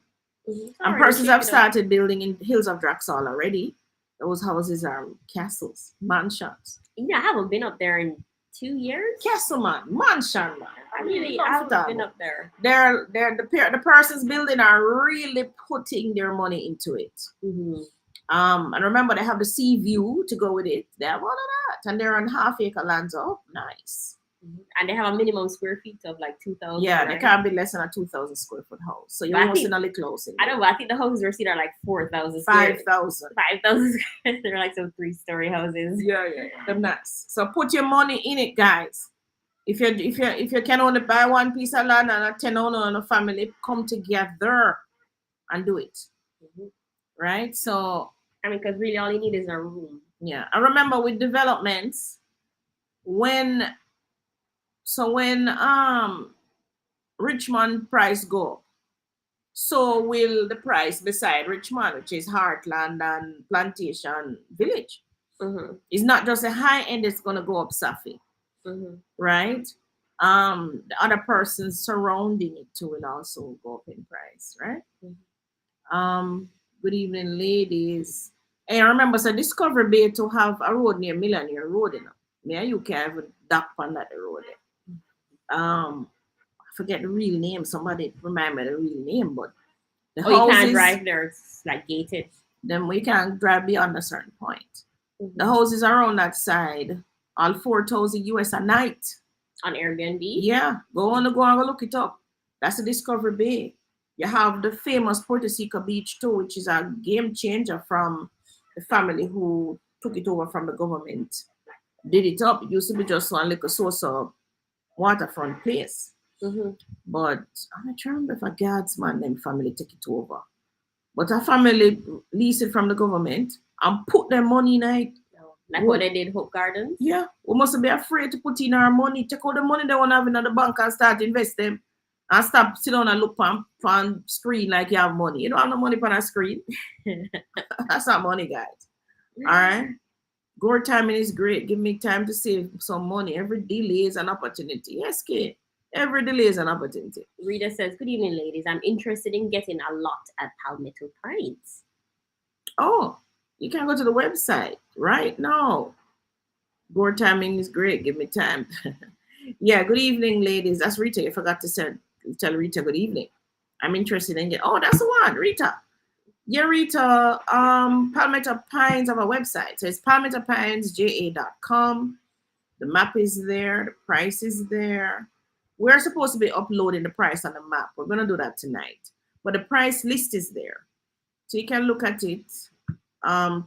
Mm-hmm. And persons have started building in Hills of Draxall already. Those houses are castles, mansions. Yeah, I haven't been up there in 2 years. Castle mansion. I haven't been up there. The persons building are really putting their money into it. Mm-hmm. And remember, they have the sea view to go with it. They have all of that, and they're on half-acre lands. Oh, nice. Mm-hmm. And they have a minimum square feet of like 2,000. Yeah, right? They can't be less than a 2,000 square foot house. So you're almost in a little close. I don't know. I think the houses we're seeing are like 4,000. 5,000. 5,000. They're like some 3-story houses. Yeah. They're nice. So put your money in it, guys. If you can only buy one piece of land and a 10 owner and a family, come together and do it. Mm-hmm. Right? So I mean, because really all you need is a room. Yeah. I remember with developments, when Richmond price go up, so will the price beside Richmond, which is Heartland and Plantation Village. Mm-hmm. It's not just the high end, it's gonna go up, Safi. Mm-hmm. Right? The other persons surrounding it too will also go up in price, right? Mm-hmm. Good evening, ladies. And I remember so Discovery Bay to have a road near Millionaire Road, you know. Me and you can't even duck on that road. I forget the real name. Somebody remind me the real name, but the houses, you can't drive there, it's like gated. Then we can't drive beyond a certain point. Mm-hmm. The houses around that side, all 4,000 US a night. On Airbnb? Yeah, go and look it up. That's the Discovery Bay. You have the famous Puerto Rico Beach too, which is a game changer from the family who took it over from the government. Did it up. It used to be just one little source of waterfront place. Mm-hmm. But I'm not sure if a guardsman them family take it over. But a family lease it from the government and put their money in it. Like what they did Hope Gardens? Yeah. We must be afraid to put in our money. Take all the money they want to have in the bank and start invest them. And stop sit down and look on screen like you have money. You don't have no money on a screen. That's not money, guys. All right. Gore timing is great. Give me time to save some money. Every delay is an opportunity. Yes, kid. Every delay is an opportunity. Rita says, good evening, ladies. I'm interested in getting a lot at Palmetto Pines. Oh, you can go to the website right now. Gore timing is great. Give me time. Yeah, good evening, ladies. That's Rita. You forgot to tell Rita good evening. I'm interested in it. Oh, that's the one, Rita. Yeah, Rita. Palmetto Pines have a website. So it's palmettopinesja.com. The map is there, the price is there. We're supposed to be uploading the price on the map. We're gonna do that tonight. But the price list is there. So you can look at it.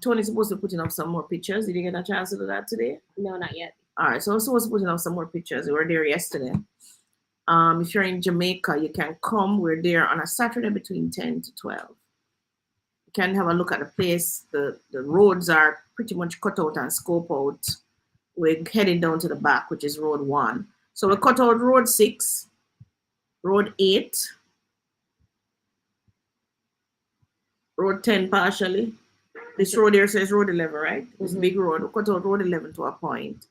Tony's supposed to be putting up some more pictures. Did you get a chance to do that today? No, not yet. All right, so I'm supposed to put up some more pictures. We were there yesterday. If you're in Jamaica, you can come. We're there on a Saturday between 10 to 12. You can have a look at the place. The roads are pretty much cut out and scope out. We're heading down to the back, which is Road 1. So we cut out Road 6, Road 8, Road 10 partially. This road here says Road 11, right? This big road. We cut out Road 11 to a point.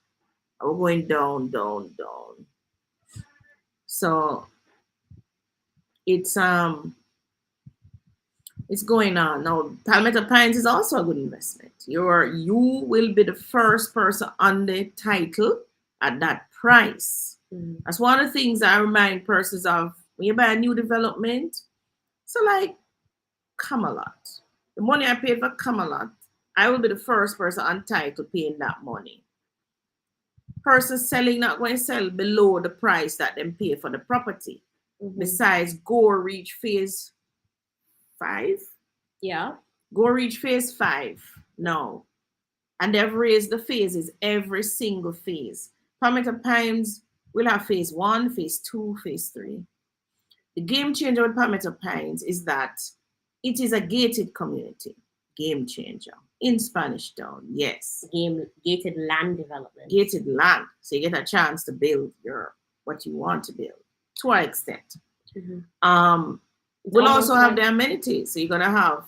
We're going down, down, down. So it's going on. Now Palmetto Pines is also a good investment. You will be the first person on the title at that price. That's one of the things I remind persons of when you buy a new development. So like Camelot. The money I paid for Camelot, I will be the first person on title paying that money. Person selling not going to sell below the price that them pay for the property. Besides, Gore reach phase 5. Yeah. Gore reach phase 5 now. And they've raised the phases, every single phase. Palmetto Pines will have phase 1, phase 2, phase 3. The game changer with Palmetto Pines is that it is a gated community. Game changer. In Spanish Town, yes. Gated land development. Gated land. So you get a chance to build what you want to build to an extent. We'll also have the amenities. So you're gonna have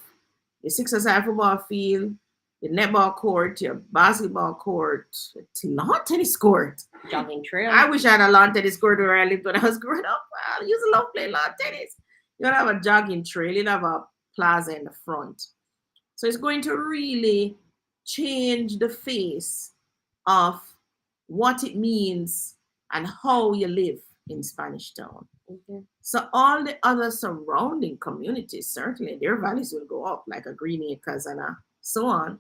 your 6-a-side football field, your netball court, your basketball court, lawn tennis court, jogging trail. I wish I had a lawn tennis court where I lived when I was growing up. I used to love playing lawn tennis. You're gonna have a jogging trail. You'll have a plaza in the front. So it's going to really change the face of what it means and how you live in Spanish Town. So all the other surrounding communities, certainly their values will go up, like a Green Acres and so on,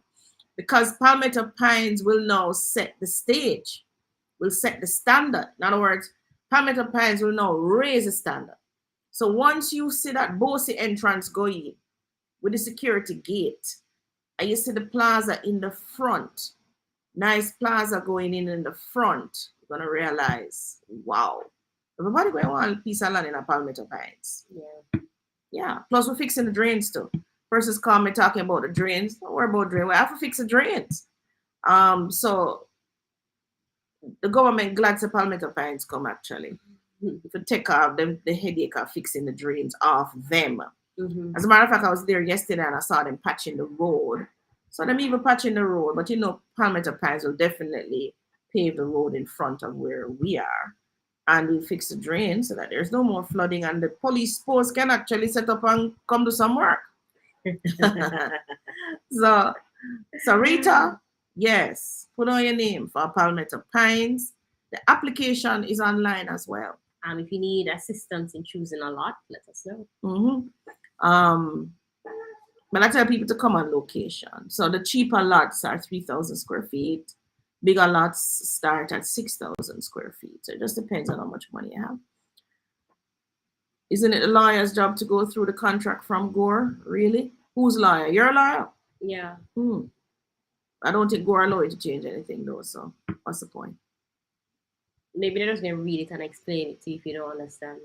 because Palmetto Pines will now set the stage, will set the standard. In other words, Palmetto Pines will now raise the standard. So once you see that bossy entrance going with the security gate, and you see the plaza in the front, nice plaza going in the front, you're gonna realize, wow, everybody going to want a piece of land in a Palmetto Pines. Yeah. Plus we're fixing the drains too. Persons call me talking about the drains. Don't worry about drains. We have to fix the drains. So the government glad to Palmetto Pines come actually. To take off the headache of fixing the drains off them. As a matter of fact, I was there yesterday and I saw them patching the road. So them even patching the road, but Palmetto Pines will definitely pave the road in front of where we are. And we'll fix the drain so that there's no more flooding and the police post can actually set up and come do some work. So Rita, yes, put on your name for Palmetto Pines. The application is online as well. If you need assistance in choosing a lot, let us know. But I tell people to come on location. So the cheaper lots are 3,000 square feet. Bigger lots start at 6,000 square feet. So it just depends on how much money you have. Isn't it the lawyer's job to go through the contract from Gore? Really? Who's lawyer? You're a lawyer? Yeah. I don't think Gore allowed you to change anything though. So what's the point? Maybe they're just going to read it and explain it to you if you don't understand.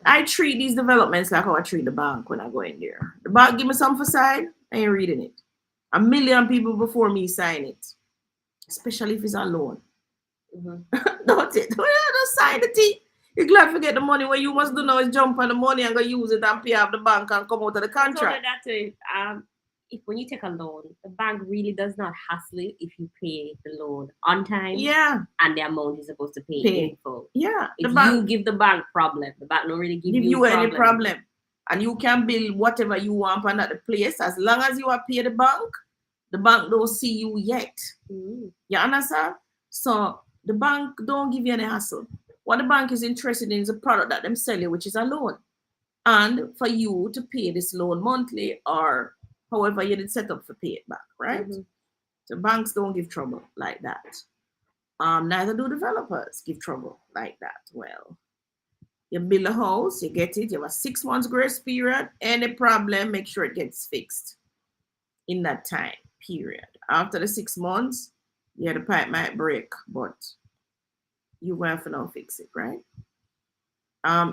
I treat these developments like how I treat the bank when I go in there. The bank give me something for sign, I ain't reading it. 1 million people before me sign it, especially if it's a loan. Don't it? Don't sign the thing. You're glad to get the money. What you must do now is jump on the money and go use it and pay off the bank and come out of the contract. So if when you take a loan, the bank really does not hassle you if you pay the loan on time. Yeah. And the amount you're supposed to pay in full. Yeah. If you give the bank problem, the bank don't really give you any problem. And you can build whatever you want on the place as long as you are pay the bank. The bank don't see you yet. Mm. You understand? So the bank don't give you any hassle. What the bank is interested in is a product that them sell you, which is a loan. And for you to pay this loan monthly or however you did set up for pay it back, right? Mm-hmm. So banks don't give trouble like that. Neither do developers give trouble like that. Well, you build a house, you get it, you have a 6 months grace period. Any problem, make sure it gets fixed in that time period. After the 6 months, yeah, the pipe might break, but you will have to now fix it, right?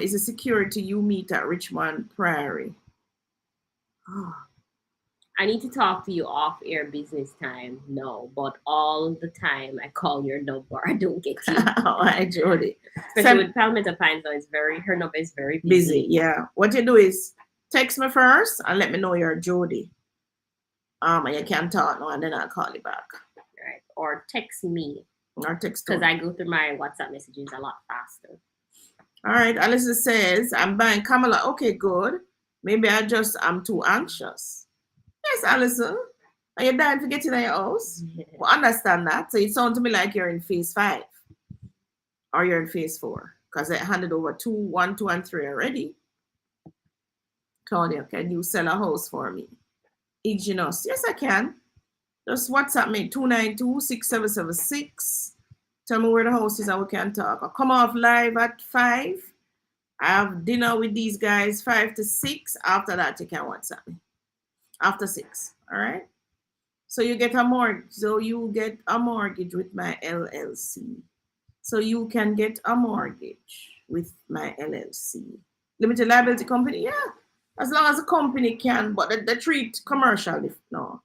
Is a security you meet at Richmond Prairie. I need to talk to you off air business time. No, but all the time I call your number. I don't get you. All right, Jody. Especially with Palmetto Pines, though, her number is very busy. Busy, yeah. What you do is text me first and let me know you're Jody. And you can talk now and then I'll call you back. Right. Or text me. Or text because I go through my WhatsApp messages a lot faster. All right, Alyssa says, I'm buying Kamala. Okay, good. Maybe I'm too anxious. Yes, Alyssa. Are you dying to get in your house? Well, understand that. So it sounds to me like you're in phase 5 or you're in phase 4 because I handed over 2, 1, 2, and 3 already. Claudia, can you sell a house for me? Ignos. Yes, I can. Just WhatsApp me 292-6776. Tell me where the house is and we can talk. I'll come off live at 5. I have dinner with these guys 5 to 6. After that, you can WhatsApp me. After 6. All right? So you get a mortgage. So you get a mortgage with my LLC. So you can get a mortgage with my LLC. Limited liability company? Yeah. As long as the company can. But they treat commercial. No.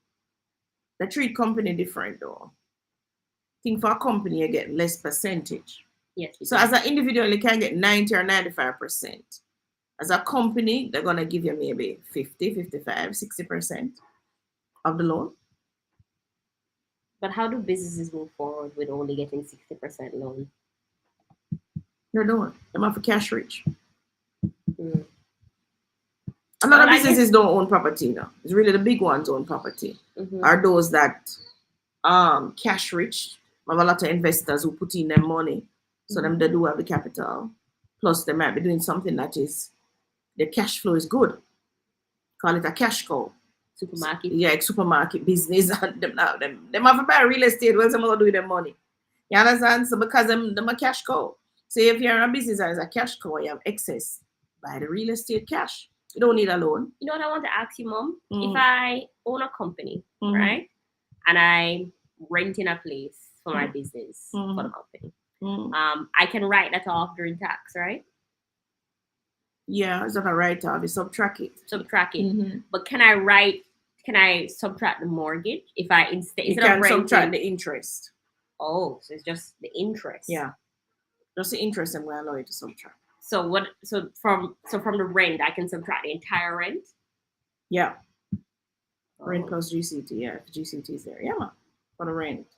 They treat company different though. I think for a company, you get less percentage. Yes. So as an individual, you can get 90 or 95%. As a company, they're going to give you maybe 50, 55, 60% of the loan. But how do businesses move forward with only getting 60% loan? They don't. They have a cash rich. Mm. A lot of businesses don't own property now. It's really the big ones own property. Mm-hmm. Are those that cash rich, have a lot of investors who put in their money. So them they do have the capital. Plus they might be doing something that is the cash flow is good. Call it a cash cow. Supermarket. Yeah, supermarket business and them have to buy real estate. Well, some will do with their money. You understand? So because them a cash cow. So if you're in a business that is a cash cow, you have excess, buy the real estate cash. You don't need a loan. You know what I want to ask you, Mom? If I own a company, right, and I'm renting a place for my business for the company, I can write that off during tax, right? Yeah, it's not a write-off. You subtract it. But can I subtract the mortgage if I instead of renting? Subtract the interest. Oh, so it's just the interest. Yeah, just the interest, and we allow you to subtract. So what? So from the rent, I can subtract the entire rent. Yeah. Rent plus GCT. Yeah, if GCT is there. Yeah, man, for the rent.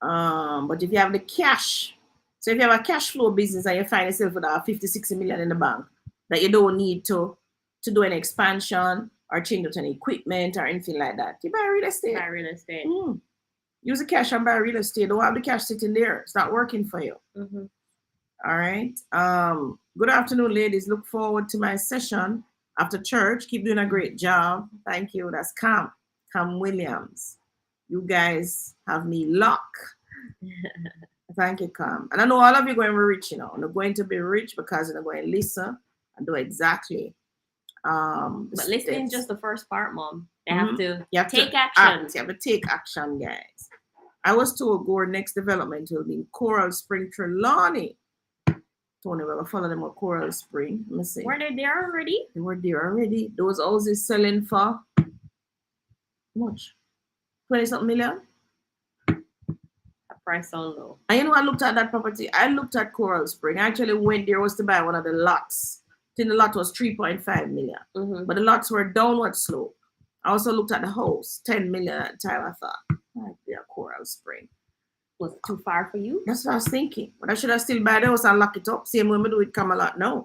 But if you have the cash, so if you have a cash flow business and you find yourself with 50, 60 million in the bank that you don't need to do an expansion or change out any equipment or anything like that, you buy real estate. Use the cash and buy real estate. Don't have the cash sitting there. It's not working for you. All right. Good afternoon, ladies. Look forward to my session after church. Keep doing a great job. Thank you. That's Cam Williams. You guys have me locked. Thank you, Cam. And I know all of you are going to be rich, you know. You're going to be rich because you're going to listen and do exactly. But listening is just the first part, Mom. You have to take action. You have to take action, guys. I was told Gore next development will be in Coral Spring, Trelawney. Tony, we'll follow them at Coral Spring. Let me see. Were they there already? They were there already. Those houses selling for how much? 20-something million? That price so low. And you know, I looked at that property. I looked at Coral Spring. I actually went there was to buy one of the lots. I think the lot was 3.5 million. But the lots were downward slope. I also looked at the house, 10 million at the time. I thought, might be a Coral Spring. Was it too far for you? That's what I was thinking. But I should have still buy the house and lock it up. Same way we do with Camelot now.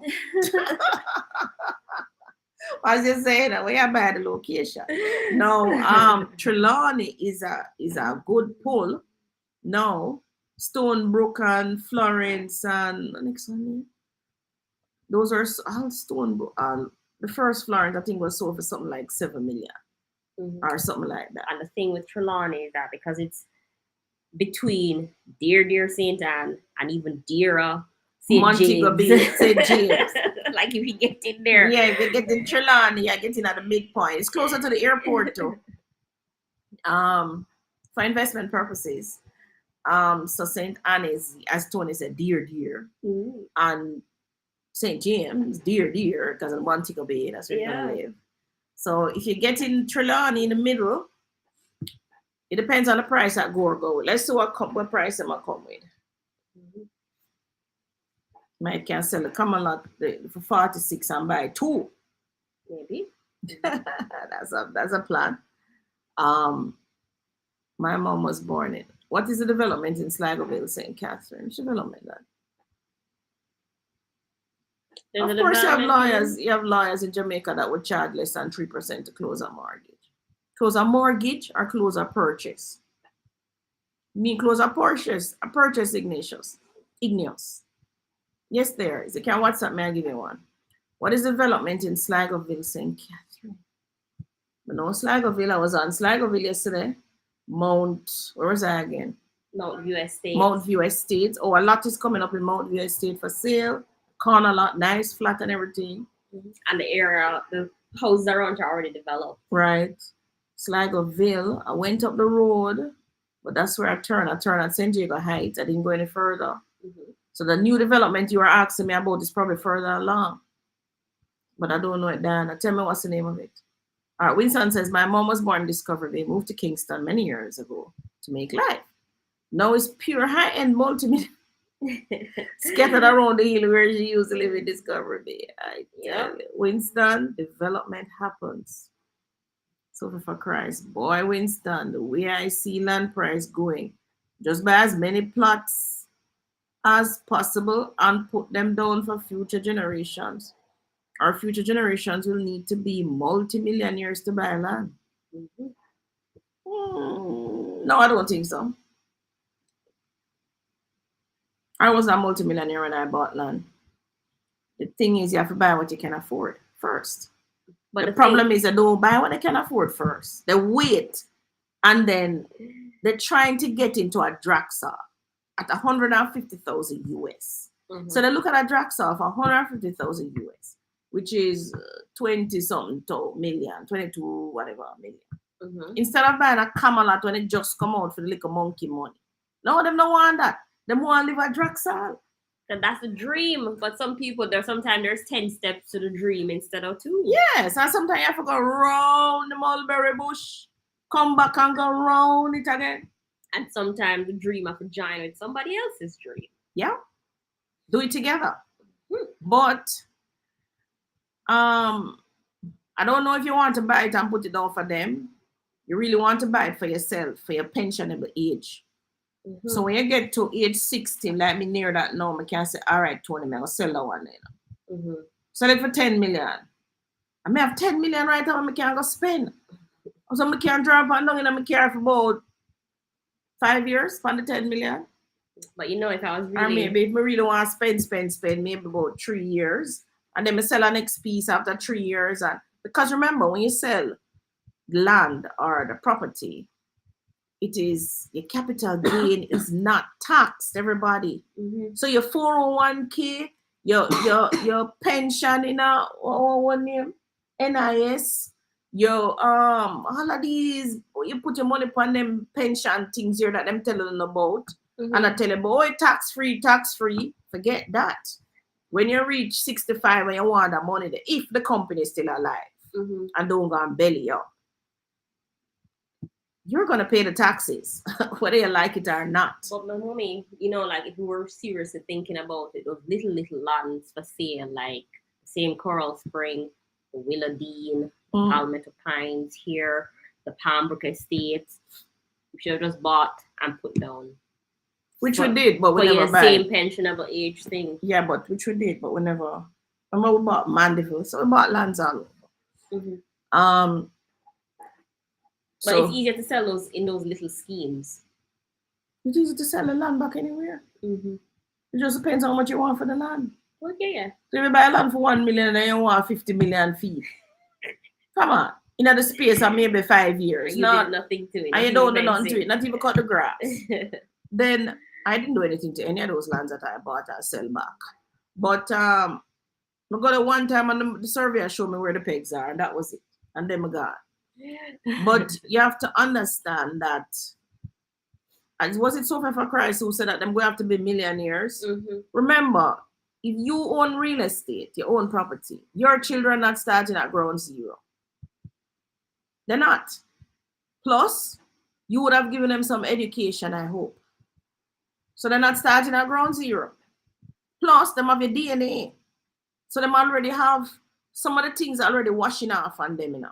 As you say that we are by the location. No, Trelawney is a good pull. No, Stonebrook and Florence and the next one. Those are all Stonebrook. The first Florence I think was sold for something like 7 million or something like that. And the thing with Trelawney is that because it's between dear St. Anne and even dearer St. Montego James. Bay, St. James. Like if you get in there. Yeah, if you get in Trelawney, you're getting at the midpoint. It's closer to the airport too. For investment purposes. So St. Anne is, as Tony said, dear. And St. James, dear, because in Montego Bay, that's where you're gonna live. So if you get in Trelawney in the middle, it depends on the price at go. Let's see what price I'm gonna come with. Might can sell a common lot for 46 and buy 2. Maybe. That's a plan. My mom was born in. What is the development in Sligoville, St. Catherine? Which development that? Of course, you have lawyers in Jamaica that would charge less than 3% to close a mortgage. Close a mortgage or close a purchase? You mean close a purchase Igneous. Yes, there is. You can WhatsApp me, I'll give you one. What is development in Sligoville, St. Catherine? But no, Sligoville, I was on Sligoville yesterday. Where was I again? Mount View Estate. Mount View Estate. Oh, a lot is coming up in Mount View Estate for sale. Corner lot, nice, flat and everything. And the area, the houses around are already developed. Right. Sligoville, I went up the road, but that's where I turned. I turned at St. Jago Heights. I didn't go any further. So the new development you were asking me about is probably further along. But I don't know it, Diana. Tell me what's the name of it. All right, Winston says, my mom was born in Discovery Bay, moved to Kingston many years ago to make life. Now it's pure high-end multi-million. Scattered around the hill where she used to live in Discovery Bay. I tell you, Winston, development happens. So for Christ, boy, Winston, the way I see land price going, just buy as many plots as possible and put them down for future generations. Our future generations will need to be multi-millionaires to buy land. No, I don't think so. I was a multi-millionaire when I bought land. The thing is, you have to buy what you can afford first. But the problem is, they don't buy what they can afford first. They wait, and then they're trying to get into a Draxar at 150,000 US. So they look at a Draxar for 150,000 US, which is 20-something million, 22 whatever million. Instead of buying a Camelot when it just come out for the little monkey money. No, them don't want that. They want to live at Draxal. And that's the dream. But some people, sometimes there's 10 steps to the dream instead of 2. Yes, and sometimes you have to go round the mulberry bush, come back and go round it again. And sometimes the dream of a giant with somebody else's dream. Yeah. Do it together. But I don't know if you want to buy it and put it down for them. You really want to buy it for yourself, for your pensionable age. So when you get to age 60, like me near that now, I can say, all right, Tony, I'm going to sell that one then. Sell it for 10 million. I may have 10 million right now, I can't go spend. So I can drop and down in my car for about 5 years for the 10 million. But you know, if I was really... Or maybe if I really want to spend, maybe about 3 years. And then I sell the next piece after 3 years. And because remember, when you sell land or the property, it is your capital gain is not taxed, everybody. So your 401k, your pension in one name, NIS, your all of these, you put your money upon them pension things here that them telling about. And I tell you, boy, tax free. Forget that. When you reach 65 and you want that money, if the company is still alive and don't go and belly up, you're going to pay the taxes, whether you like it or not. But my mommy, you know, like if we were seriously thinking about it, those little lands for sale, like same Coral Spring, the Willow Dean, Palmetto Pines here, the Palmbrook Estates, we should have just bought and put down. Which we did, but we never bought. Same pensionable age thing. Yeah, but which we did, but we never. Remember we bought Mandeville, so we bought lands all over. Mm-hmm. Um, But it's so easier to sell those in those little schemes. it's easy to sell the land back anywhere. Mm-hmm. It just depends how much you want for the land. Okay, yeah. So if you buy land for 1 million and you want 50 million feet, come on. In the space of maybe 5 years. And you did Not nothing to it. and you Nothing don't do even nothing to it, fencing. not even cut the grass. Then I didn't do anything to any of those lands that I bought or sell back. But I got it one time and the surveyor showed me where the pegs are, and that was it. And then I got. But you have to understand that, as was it Sophia for Christ who said that them going to have to be millionaires? Mm-hmm. Remember, if you own real estate, you own property, your children are not starting at ground zero. They're not. Plus, you would have given them some education, I hope. So they're not starting at ground zero. Plus, them have your DNA. So them already have some of the things already washing off on them, you know.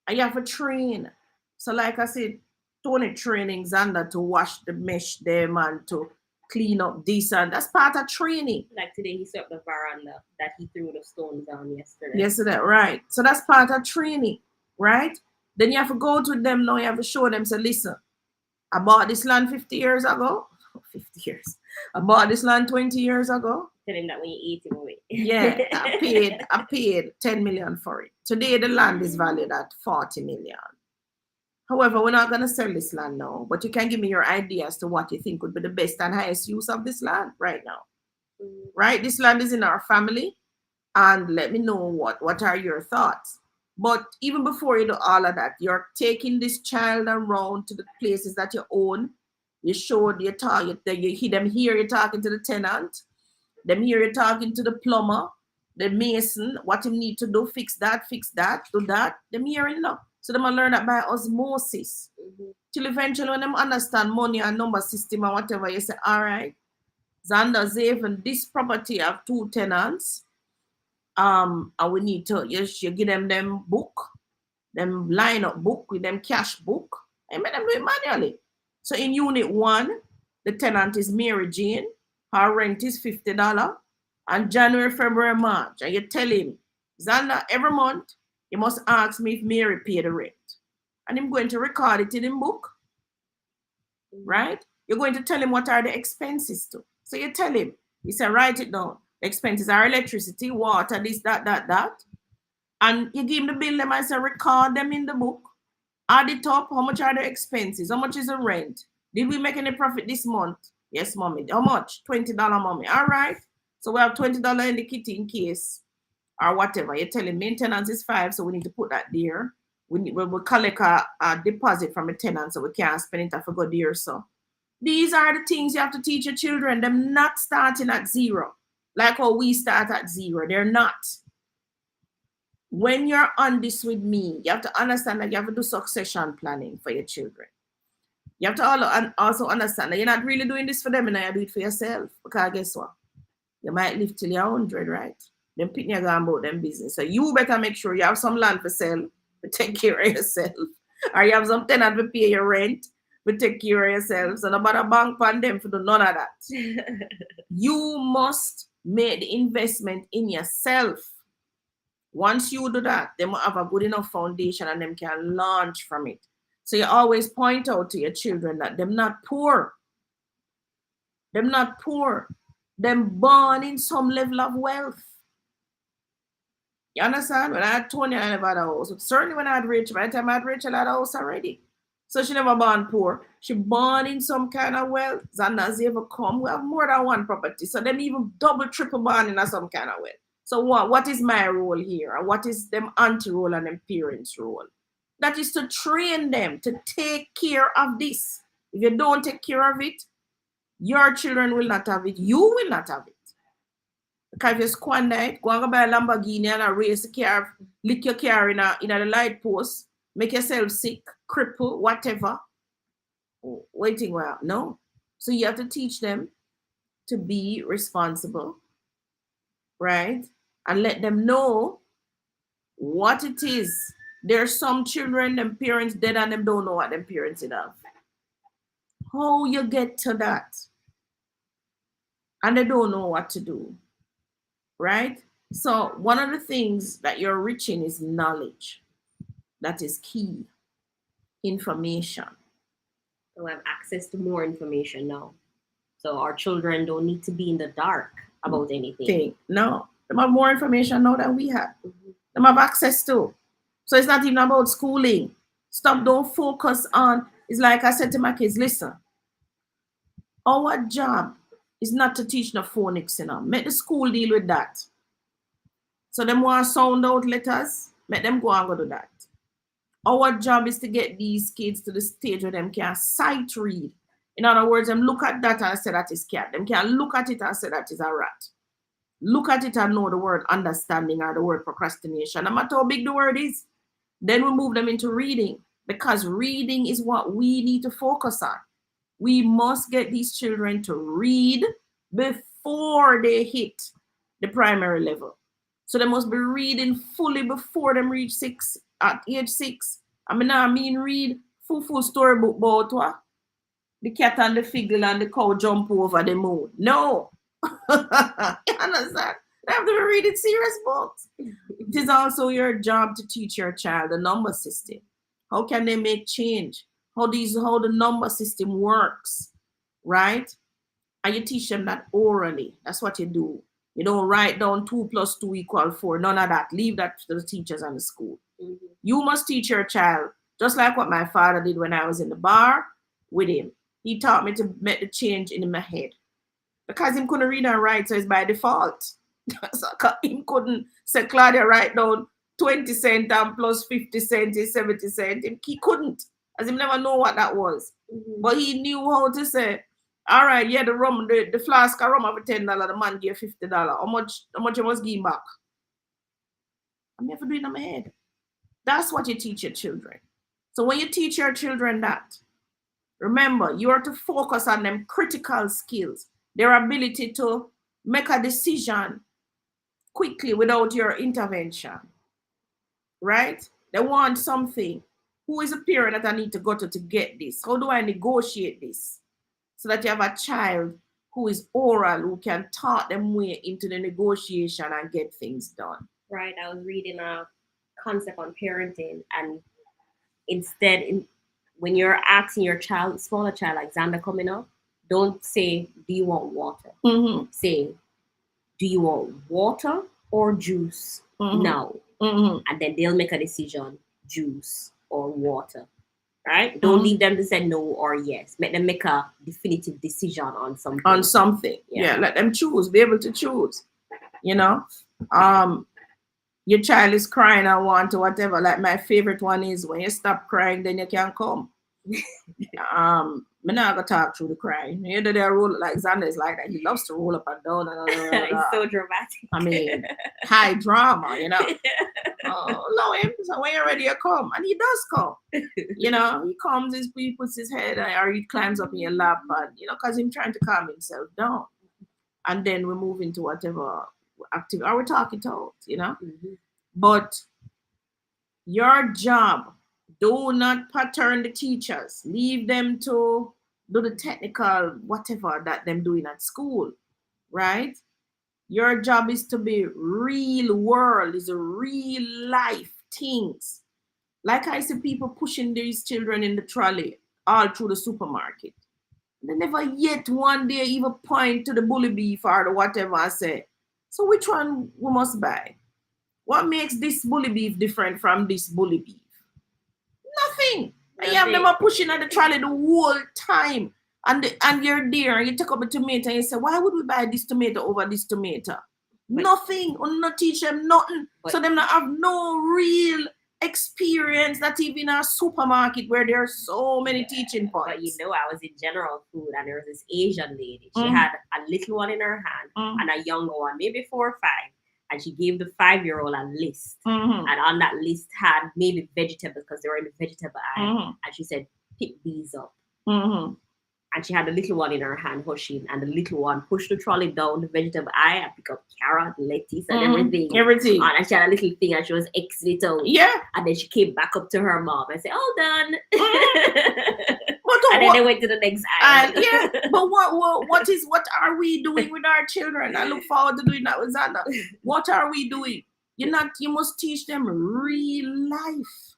And you have to train. So like I said, Tony training Xander to wash the mesh them and to clean up this, and that's part of training. Like today, he swept the veranda that he threw the stones on yesterday. Yesterday, right. So that's part of training, right? Then you have to go to them now, you have to show them, say, listen, I bought this land 50 years ago. 50 years. I bought this land 20 years ago. Tell him that when you eat him away. Yeah, I paid 10 million for it. Today the land is valued at 40 million. However, we're not going to sell this land now, but you can give me your idea as to what you think would be the best and highest use of this land right now. Right? This land is in our family, and let me know what are your thoughts. But even before you do all of that, you're taking this child around to the places that you own. You showed your target, you hear them here, you're talking to the tenant. Them here you're talking to the plumber, the mason, what you need to do, fix that, do that. Them hearing now. So them will learn that by osmosis. Mm-hmm. Till eventually when them understand money and number system and whatever, you say, all right, Xander, Zaven, this property have 2 tenants. And we need to, you give them book, them line up book with them cash book, and make them do it manually. So in unit 1, the tenant is Mary Jane, her rent is $50, and January, February, March, and you tell him, Xander, every month, you must ask me if Mary paid the rent. And I'm going to record it in the book, right? You're going to tell him what are the expenses too. So you tell him, you say, write it down. The expenses are electricity, water, this, that. And you give him the bill, them and say, record them in the book. Add it up. How much are the expenses? How much is the rent? Did we make any profit this month? Yes, mommy. How much? $20, mommy. All right. So we have $20 in the kitty in case or whatever. You're telling maintenance is 5, so we need to put that there. We collect a deposit from a tenant, so we can't spend it for good year. So these are the things you have to teach your children. Them not starting at zero, like how we start at zero. They're not. When you're on this with me, you have to understand that you have to do succession planning for your children. You have to also understand that you're not really doing this for them, and you do it for yourself. Because guess what? You might live till you're 100, right? Then pick your gun about them business. So you better make sure you have some land for sale, to take care of yourself. Or you have some tenant to pay your rent, to take care of yourself. So nobody bank on them for do none of that. You must make the investment in yourself. Once you do that, they will have a good enough foundation and them can launch from it. So you always point out to your children that them not poor. Them not poor. Them born in some level of wealth. You understand? When I had Tony, I never had a house. Certainly when I had Rachel, by the time I had Rachel, I had a house already. So she never born poor. She born in some kind of wealth. Xander's ever come. We have more than one property. So them even double, triple born in some kind of wealth. So what is my role here? And what is them auntie role and them parents' role? That is to train them to take care of this. If you don't take care of it, your children will not have it. You will not have it. Because if you squander it, go and buy a Lamborghini and a race car, lick your car in the light post, make yourself sick, cripple, whatever. Waiting well. No. So you have to teach them to be responsible, right? And let them know what it is. There's some children, them parents dead and them don't know what them parents did have. How you get to that? And they don't know what to do, right? So one of the things that you're rich in is knowledge. That is key. Information. So we have access to more information now. So our children don't need to be in the dark about anything. No. They have more information now than we have. Mhm. They have access to. So it's not even about schooling. Stop, don't focus on. It's like I said to my kids, listen, our job is not to teach the phonics, Make the school deal with that. So them want to sound out letters, make them go and go do that. Our job is to get these kids to the stage where them can sight read. In other words, them look at that and say that is cat. Them can look at it and say that is a rat. Look at it and know the word understanding or the word procrastination. No matter how big the word is, then we move them into reading, because reading is what we need to focus on. We must get these children to read before they hit the primary level. So they must be reading fully before them reach 6, at age 6. I mean read full storybook about what? The cat and the figgle and the cow jump over the moon. No. You understand? They have to be reading serious books. It is also your job to teach your child the number system. How can they make change? How the number system works, right? And you teach them that orally. That's what you do. You don't write down 2 + 2 = 4. None of that. Leave that to the teachers and the school. Mm-hmm. You must teach your child, just like what my father did when I was in the bar with him. He taught me to make the change in my head. Because him couldn't read and write, so it's by default. So him couldn't say, Claudia, write down 20 cents and plus 50 cents is 70 cents. He couldn't, as he never know what that was. Mm-hmm. But he knew how to say, all right, yeah, the flask of rum of $10, the man gave $50. How much you must give him back? I'm never doing it in my head. That's what you teach your children. So when you teach your children that, remember, you are to focus on them critical skills, their ability to make a decision quickly without your intervention, right? They want something. Who is a parent that I need to go to get this? How do I negotiate this? So that you have a child who is oral, who can talk them way into the negotiation and get things done. Right. I was reading a concept on parenting, and when you're asking your child, smaller child like Xander coming up, don't say, do you want water? Mm-hmm. Say, do you want water or juice? Mm-hmm. Now. Mm-hmm. And then they'll make a decision, juice or water. Right? Don't leave them to say no or yes. Make them make a definitive decision on something. Yeah, let them choose, be able to choose. Your child is crying and want to whatever. Like my favorite one is, when you stop crying, then you can come. I'm not gonna talk through the crying. You know, they roll like Xander is like that. He loves to roll up and down. He's so dramatic. I mean, high drama, Allow him. So when you're ready, you come. And he does come. He comes, he puts his head, or he climbs up in your lap, and because he's trying to calm himself down. And then we move into whatever activity, or we talk it out, Mm-hmm. But your job, do not pattern the teachers. Leave them to do the technical whatever that them doing at school, right? Your job is to be real world, is a real life things. Like I see people pushing these children in the trolley all through the supermarket. They never yet one day even point to the bully beef or the whatever I say. So which one we must buy? What makes this bully beef different from this bully beef? Nothing. And you have them pushing at the trolley the whole time. And you're there and you take up a tomato and you say, why would we buy this tomato over this tomato? Nothing. Or not teach them nothing. So them not have no real experience, not even a supermarket where there are so many teaching points. But I was in general food and there was this Asian lady. She had a little one in her hand and a younger one, maybe 4 or 5. And she gave the 5-year-old a list. And on that list had maybe vegetables, because they were in the vegetable aisle. And she said, pick these up. And she had the little one in her hand, pushing, and the little one pushed the trolley down the vegetable aisle and pick up carrot, lettuce, and everything. And she had a little thing and she was exiting out. Yeah. And then she came back up to her mom and said, all done. But And then they went to the next aisle. yeah, but what are we doing with our children? I look forward to doing that with Xander. What are we doing? You must teach them real life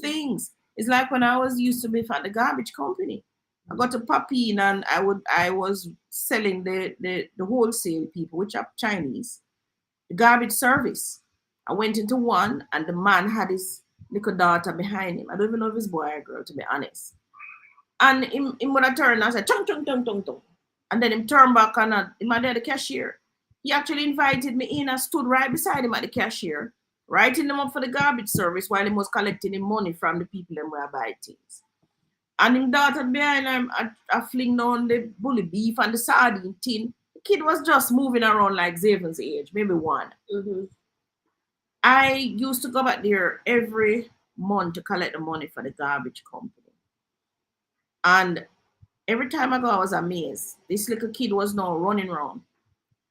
things. It's like when I was used to be at the garbage company. I got a puppy in and I was selling the wholesale people, which are Chinese, the garbage service. I went into one and the man had his little daughter behind him. I don't even know if it's boy or girl, to be honest. And him when I turned, I said, chung, chung, chung, chung, chung. And then him turned back and him there the cashier. He actually invited me in. I stood right beside him at the cashier, writing them up for the garbage service while he was collecting him money from the people them where I buy things. And him daughter behind him, I fling down the bully beef and the sardine tin. The kid was just moving around like Zaven's age, maybe one. I used to go back there every month to collect the money for the garbage company. And every time I go, I was amazed. This little kid was now running around.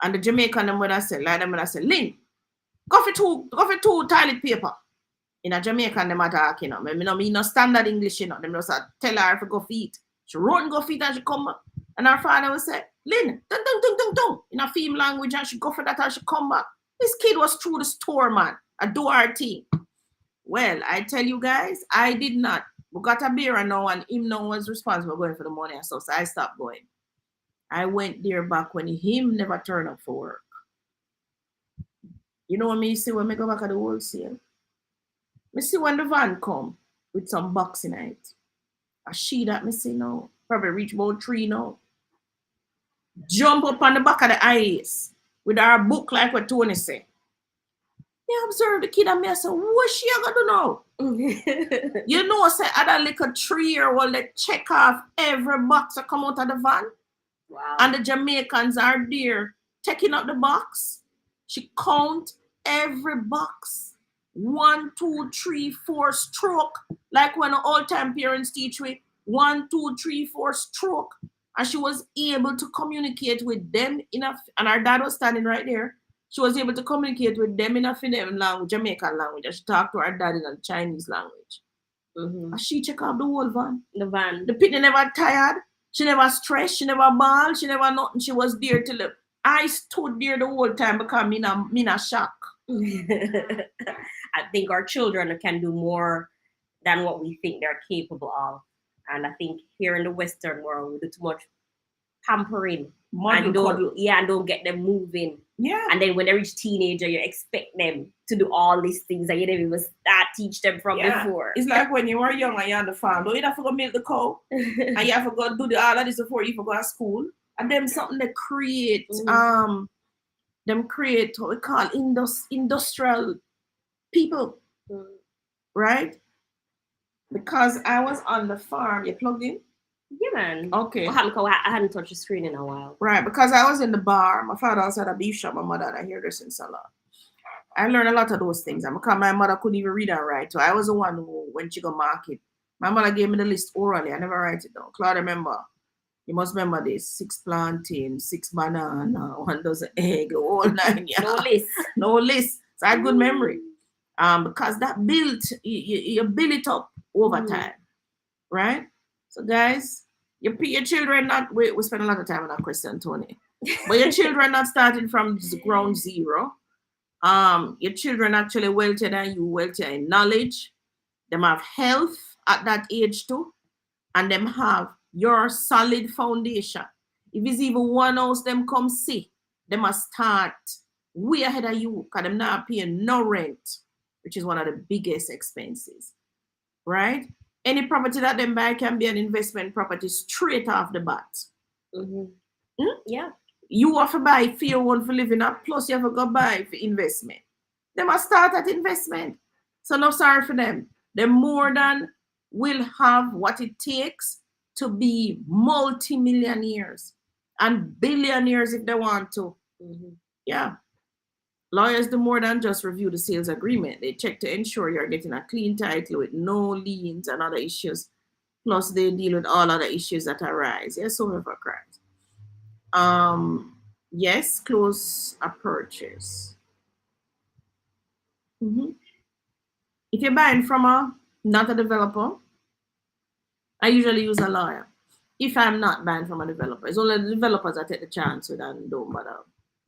And the Jamaican them when I said, like them when I said, Lynn, go for two toilet paper. In a Jamaican them attack, you know. Me no mean no standard English, you know. Them just tell her to go feet. She run go feet and she come back. And her father would say, Lynn, tung tung tung tung tung. In a film language, and she go for that and she come back. This kid was through the store, man. I do her thing. Well, I tell you guys, I did not. We got a beer now and him now was responsible for going for the money and stuff. So I stopped going. I went there back when him never turned up for work. You know what me see when I go back at the wholesale? Me see when the van come with some box in it. A she that me see now. Probably reach about 3 now. Jump up on the back of the ice with our book like what Tony say. Me observe the kid and me I say, what she gonna do now? You know, say other little 3-year-old they check off every box that come out of the van. Wow. And the Jamaicans are there taking out the box. She count every box. 1, 2, 3, 4 stroke. Like when all-time parents teach me 1, 2, 3, 4 stroke. And she was able to communicate with them enough. And our dad was standing right there. She was able to communicate with them in a Finland language, Jamaican language. And she talked to her dad in a Chinese language. And she check out the whole van. The van. The pitney never tired. She never stressed. She never bawled. She never nothing. She was there till I stood there the whole time because me na shock. I think our children can do more than what we think they're capable of. And I think here in the Western world, we do too much pampering. And don't get them moving. Yeah. And then when they reach teenager, you expect them to do all these things that you didn't even start teach them from before. It's like when you were young and you're on the farm. Don't you have to go milk the cow? And you have to go do all of this before you go to school. And them something they create, what we call industrial people. Right? Because I was on the farm. You plugged in? Yeah, man. Okay. I hadn't touched the screen in a while. Right, because I was in the bar. My father also had a beef shop. My mother had a hairdressing salon. I learned a lot of those things. And because my mother couldn't even read and write. So I was the one who, when she go market, my mother gave me the list orally. I never write it down. Claudia, remember. You must remember this. 6 plantains, 6 banana, 1 dozen egg, all 9. Yeah. No list. No list. So I had good memory. Because that built, you build it up over time. Right? So guys, your children not, we spend a lot of time on that question, Tony. But your children not starting from ground zero. Your children actually wealthier than you, wealthier in knowledge. Them have health at that age too. And them have your solid foundation. If it's even one house them come see, they must start way ahead of you because them not paying no rent, which is one of the biggest expenses. Right? Any property that them buy can be an investment property straight off the bat. Yeah. You have to buy for your own for living up, plus you have to go buy for investment. They must start at investment. So no sorry for them. They more than will have what it takes to be multi-millionaires and billionaires if they want to. Yeah. Lawyers do more than just review the sales agreement. They check to ensure you're getting a clean title with no liens and other issues. Plus, they deal with all other issues that arise. Yes, so for crimes. Yes, close a purchase. If you're buying from not a developer, I usually use a lawyer if I'm not banned from a developer. It's only the developers that take the chance with and don't bother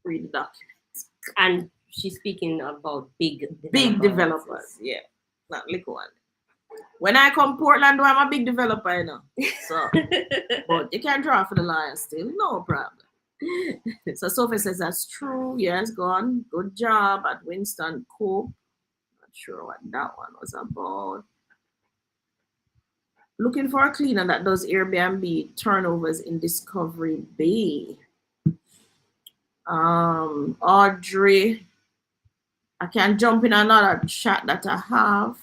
read the documents. And she's speaking about Big developers, yeah, not little one. When I come Portland, I'm a big developer, you know. So, but you can draw for the lawyer still, no problem. So Sophie says that's true. Yes, go on. Good job at Winston Cope. Not sure what that one was about. Looking for a cleaner that does Airbnb turnovers in Discovery Bay. Audrey, I can jump in another chat that I have.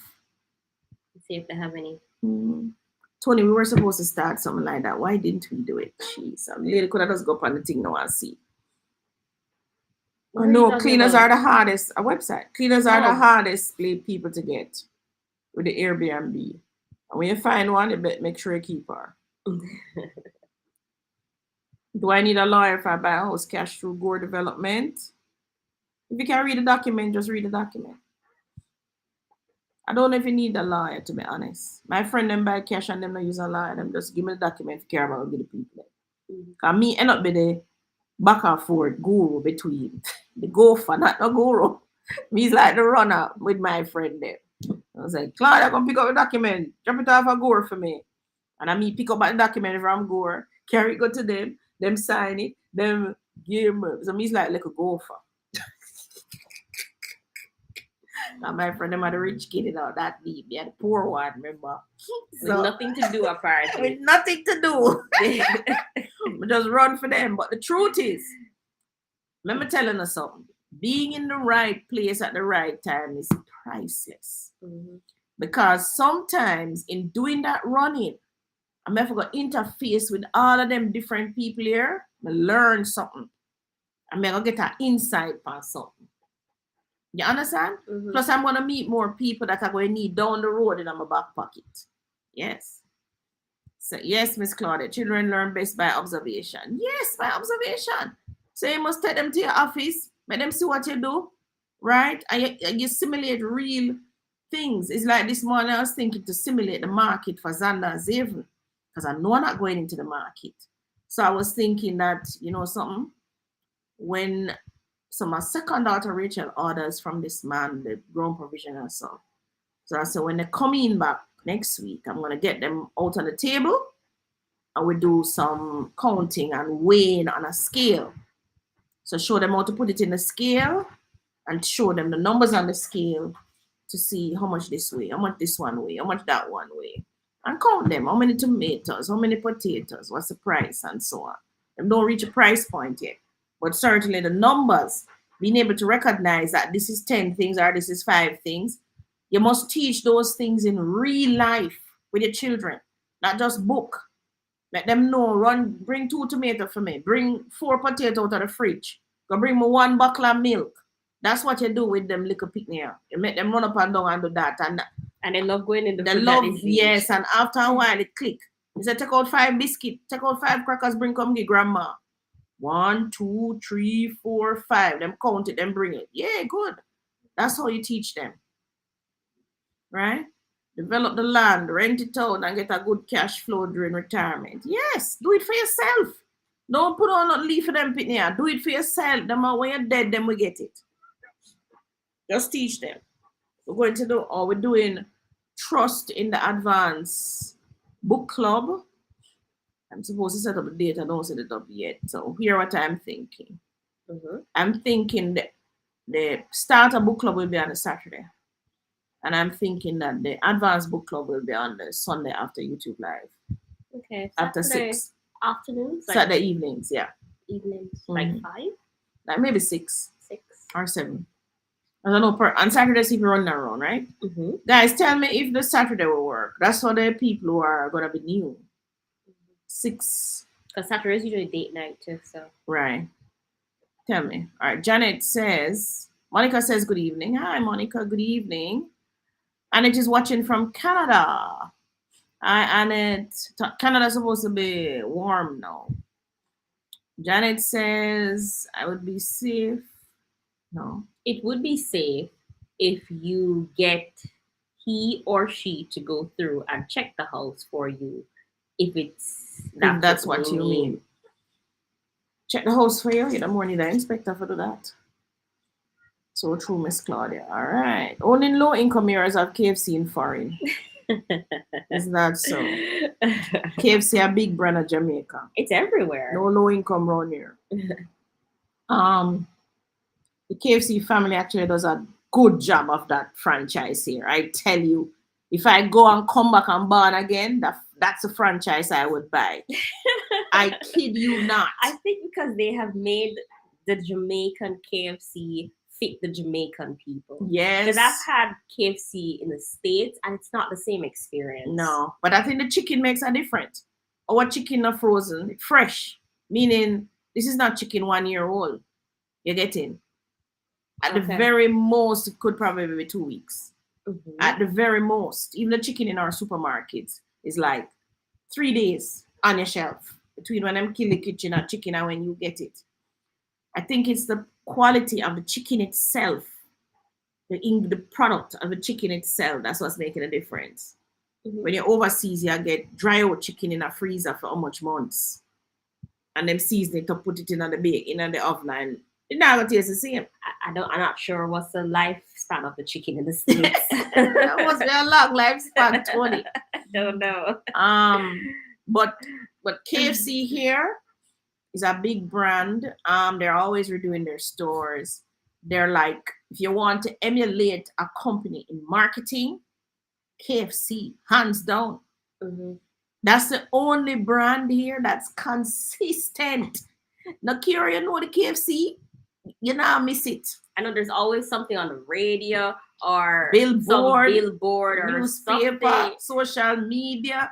See if they have any. Tony, we were supposed to start something like that. Why didn't we do it? Jeez, I'm lady could have just go up on the thing now and see. Oh no, cleaners are the hardest. A website. Cleaners are the hardest people to get with the Airbnb. And when you find one, you better make sure you keep her. Do I need a lawyer if I buy a house cash through Gore Development? If you can read the document, just read the document. I don't know if you need a lawyer, to be honest. My friend them buy cash and them not use a lawyer. Them just give me the document if care about give the people. Because me end up be the back and forth guru between the gopher, not the guru. Me's like the runner with my friend there. I was like, Claudia, come pick up the document. Drop it off a Gore for me. And I mean pick up the document from Gore, carry it go to them sign it, them give me. So me's like a gopher. Now my friend them had a rich kid, you know, that deep. They had a poor one, remember? So, with nothing to do apparently. With nothing to do. Just run for them. But the truth is, let me tell you something. Being in the right place at the right time is priceless. Because sometimes in doing that running, I'm never going to interface with all of them different people here. I learn something. I'm going to get an insight on something. You understand? Plus, I'm going to meet more people that are going to need down the road in my back pocket. Yes. So, yes, Miss Claudia, children learn best by observation. Yes, by observation. So, you must take them to your office, make them see what you do, right? And you simulate real things. It's like this morning I was thinking to simulate the market for Zander and Zaven because I know I'm not going into the market. So, I was thinking that, you know, something, when my second daughter Rachel orders from this man the grown provisional son. So I said when they come in back next week, I'm gonna get them out on the table and we do some counting and weighing on a scale. So show them how to put it in the scale and show them the numbers on the scale to see how much this weigh, how much this one weigh, how much that one weigh. And count them, how many tomatoes, how many potatoes, what's the price, and so on. They don't reach a price point yet. But certainly the numbers, being able to recognize that this is 10 things or this is 5 things, you must teach those things in real life with your children, not just book. Let them know, bring 2 tomatoes for me, bring 4 potatoes out of the fridge, go bring me 1 bottle of milk. That's what you do with them little picnic. You make them run up and down and do that. And they love going in the fridge. They love, yes, and after a while it click. You say, take out 5 biscuits, take out 5 crackers, bring come give grandma. 1, 2, 3, 4, 5. Them count it, them bring it. Yeah, good. That's how you teach them. Right? Develop the land, rent it out, and get a good cash flow during retirement. Yes, do it for yourself. Don't put on a leaf for them pitney. Do it for yourself. Them when you're dead, then we get it. Just teach them. We're going to do, or we're doing trust in the advance book club. I'm supposed to set up a date. I don't set it up yet. So here what I'm thinking. I'm thinking that the starter book club will be on a Saturday. And I'm thinking that the advanced book club will be on the Sunday after YouTube Live. Okay. After 6. Afternoons? Saturday evenings, yeah. Evenings, like 5? Like maybe 6. 6. Or 7. I don't know. On Saturdays, people run around, right? Guys, tell me if the Saturday will work. That's for the people who are going to be new. 6. Because Saturday is usually date night too, so. Right. Tell me. All right. Janet says, Monica says, good evening. Hi, Monica. Good evening. Annette is watching from Canada. Hi, Annette. Canada's supposed to be warm now. Janet says, I would be safe. No. It would be safe if you get he or she to go through and check the house for you if it's If that's that's what what you you mean. mean. Check the house for you. You don't more need an inspector for do that. So true, Miss Claudia. All right. Only low income areas have KFC in foreign. Is that so? KFC a big brand of Jamaica. It's everywhere. No low income around here. Um, the KFC family actually does a good job of that franchise here. I tell you, if I go and come back and born again, that's a franchise I would buy. I kid you not. I think because they have made the Jamaican KFC fit the Jamaican people. Yes. Because I've had KFC in the States and it's not the same experience. No, but I think the chicken makes a difference. Our chicken are frozen, fresh, meaning this is not chicken 1 year old. You're getting. At the very most, it could probably be 2 weeks. Mhm. At the very most, even the chicken in our supermarkets is like 3 days on your shelf between when I'm kill the kitchen and chicken and when you get it. I think it's the quality of the chicken itself, the product of the chicken itself. That's what's making a difference. Mhm. When you're overseas, you get dry out chicken in a freezer for how much months, and them season it to put it in the oven, and it's not gonna taste the same. I'm not sure what's the lifespan of the chicken in the States. That must be a long lifespan, 20. I don't know. But KFC here is a big brand. They're always redoing their stores. They're like, if you want to emulate a company in marketing, KFC, hands down. Mhm. That's the only brand here that's consistent. Now, Kira, you know the KFC, you now miss it. I know there's always something on the radio or Billboard, some billboard or newspaper, something. social media.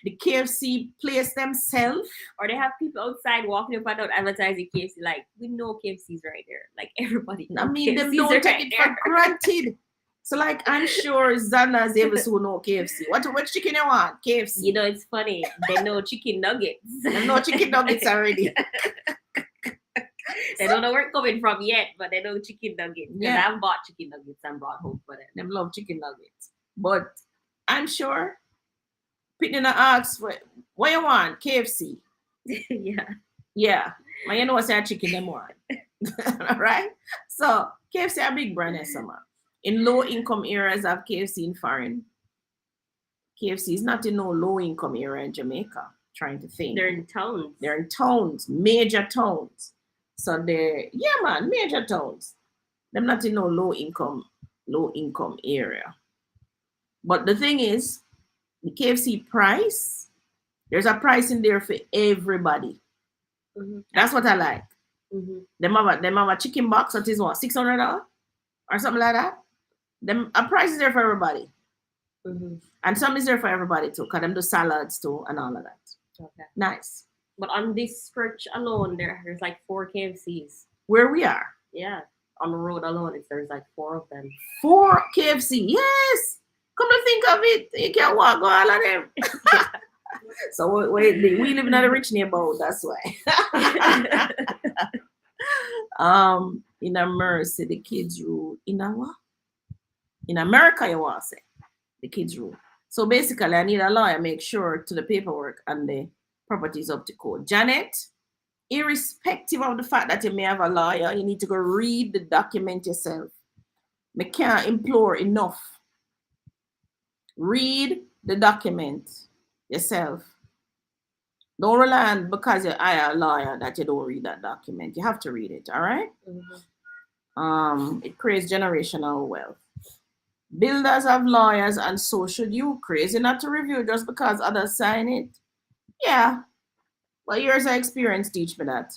The KFC place themselves. Or they have people outside walking up and down advertising KFC. Like, we know KFC's right there. Like, everybody knows I mean, them KFC's don't right take it there. for granted. So, like, I'm sure Zana's able to know KFC. What chicken you want? KFC. You know, it's funny. They know chicken nuggets. They know chicken nuggets already. They don't know where it's coming from yet, but they know chicken nuggets. Because Yeah. I've bought chicken nuggets and brought home for them. Them love chicken nuggets. But I'm sure people ask, what you want? KFC. Yeah. Yeah. But you know what's that chicken them want. All right? So, KFC a big brand in summer. In low income areas of KFC in foreign. KFC is not in no low income area in Jamaica. Trying to think. They're in towns. They're in towns, major towns. So major towns. They're not in no low income area. But the thing is, the KFC price, there's a price in there for everybody. Mm-hmm. That's what I like. Mm-hmm. Them have a chicken box that is what, $600 or something like that. A price is there for everybody. Mm-hmm. And some is there for everybody too, because them do salads too and all of that. Okay. Nice. But on this stretch alone, there's like 4 KFCs. Where we are. Yeah. On the road alone, there's like 4 of them. 4 KFC. Yes. Come to think of it, you can't walk all of them. So we live in a rich neighborhood, that's why. In a mercy, the kids rule. In a what? In America, you want to say the kids rule. So basically, I need a lawyer make sure to the paperwork and the property is up to code. Janet, irrespective of the fact that you may have a lawyer, you need to go read the document yourself. I can't implore enough. Read the document yourself. Don't rely on because you hire a lawyer that you don't read that document. You have to read it, all right? Mm-hmm. It creates generational wealth. Builders have lawyers, and so should you. Crazy not to review just because others sign it. Yeah. Well, years of experience teach me that.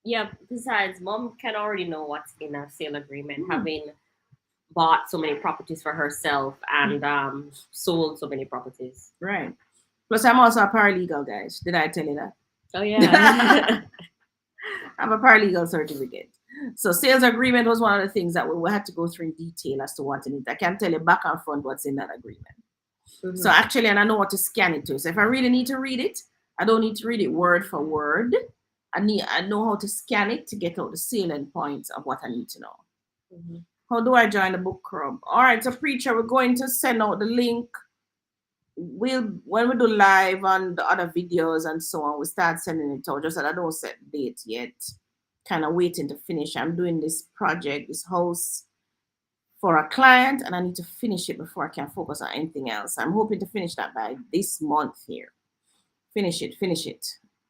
Yeah, besides, mom can already know what's in a sale agreement, having bought so many properties for herself and sold so many properties. Right. Plus, I'm also a paralegal, guys. Did I tell you that? Oh, yeah. I'm a paralegal certificate. So sales agreement was one of the things that we had to go through in detail as to what in it. I can tell you back and front what's in that agreement. Mm-hmm. So actually, and I know what to scan it to. So if I really need to read it, I don't need to read it word for word. I know how to scan it to get out the salient points of what I need to know. Mm-hmm. How do I join the book club? All right, so preacher, we're going to send out the link. when we do live on the other videos and so on, we start sending it out. Just that I don't set date yet. Kind of waiting to finish. I'm doing this project, this house for a client, and I need to finish it before I can focus on anything else. I'm hoping to finish that by this month here. Finish it,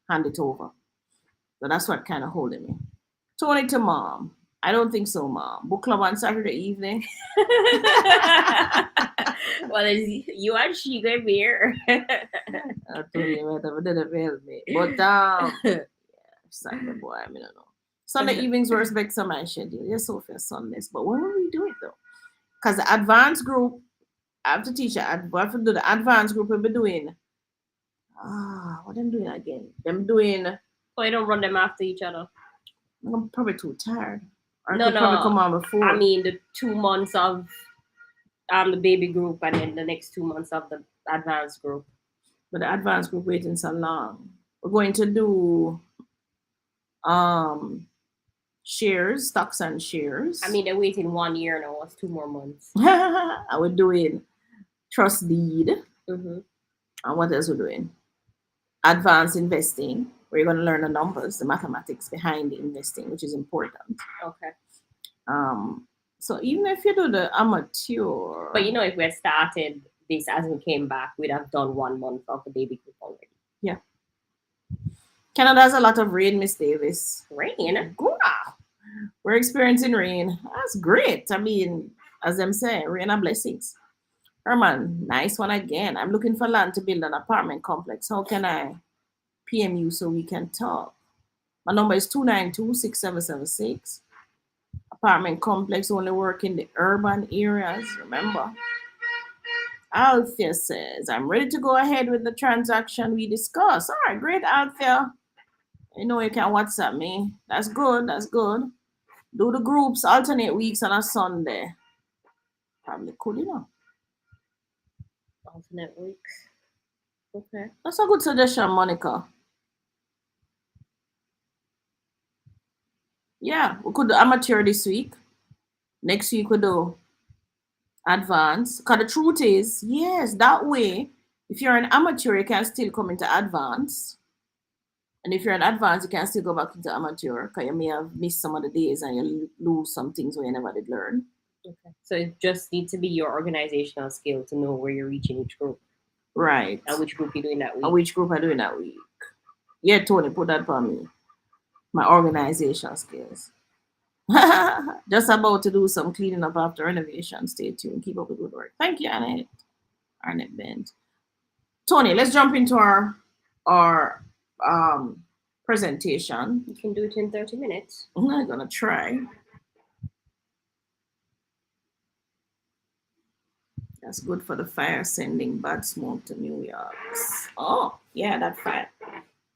hand it over. So that's what kind of holding me. Tony to mom. I don't think so, mom. Book club on Saturday evening. Well, it's you and she going here. I told you whatever did avail me. But Sunday boy, I mean, I don't know. Sunday evenings were respect some my schedule. Yes, Sophia Sundays. But when will we do it though? Because the advanced group, I have to teach you. I have to do the advanced group. We'll be doing. What I'm doing again? I'm doing. So you don't run them after each other. I'm probably too tired. Or No, I could probably no. come on before. I mean the 2 months of the baby group and then the next 2 months of the advanced group. But the advanced group waiting so long. We're going to do shares, stocks and shares. I mean they're waiting 1 year now. It's 2 more months. I we're doing trust deed. Mm-hmm. And what else we're doing? Advanced investing. We're going to learn the numbers, the mathematics behind the investing, which is important. Okay. So even if you do the amateur, But if we had started this as we came back, we'd have done 1 month of the baby group already. Yeah. Canada has a lot of rain, Miss Davis. Rain? Wow. We're experiencing rain. That's great. I mean, as I'm saying, rain are blessings. Herman, nice one again. I'm looking for land to build an apartment complex. How can I PM you so we can talk? My number is 292-6776. Apartment complex only work in the urban areas, remember. Althea says, I'm ready to go ahead with the transaction we discussed. All right, great, Althea. You know you can WhatsApp me. That's good, that's good. Do the groups alternate weeks on a Sunday. Probably cool, Alternate weeks. Okay. That's a good suggestion, Monica. Yeah, we could do amateur this week. Next week we do advanced. Because the truth is, yes, that way, if you're an amateur, you can still come into advanced. And if you're an advanced, you can still go back into amateur because you may have missed some of the days and you lose some things where you never did learn. Okay. So it just needs to be your organizational skill to know where you're reaching each group. Right. And which group you're doing that week. And which group I'm doing that week. Yeah, Tony, put that for me. My organizational skills. Just about to do some cleaning up after renovation. Stay tuned. Keep up the good work. Thank you, Annette. Arnett Bent. Tony, let's jump into our presentation. You can do it in 30 minutes. I'm not gonna try. That's good for the fire, sending bad smoke to New York. Oh, yeah, that fire.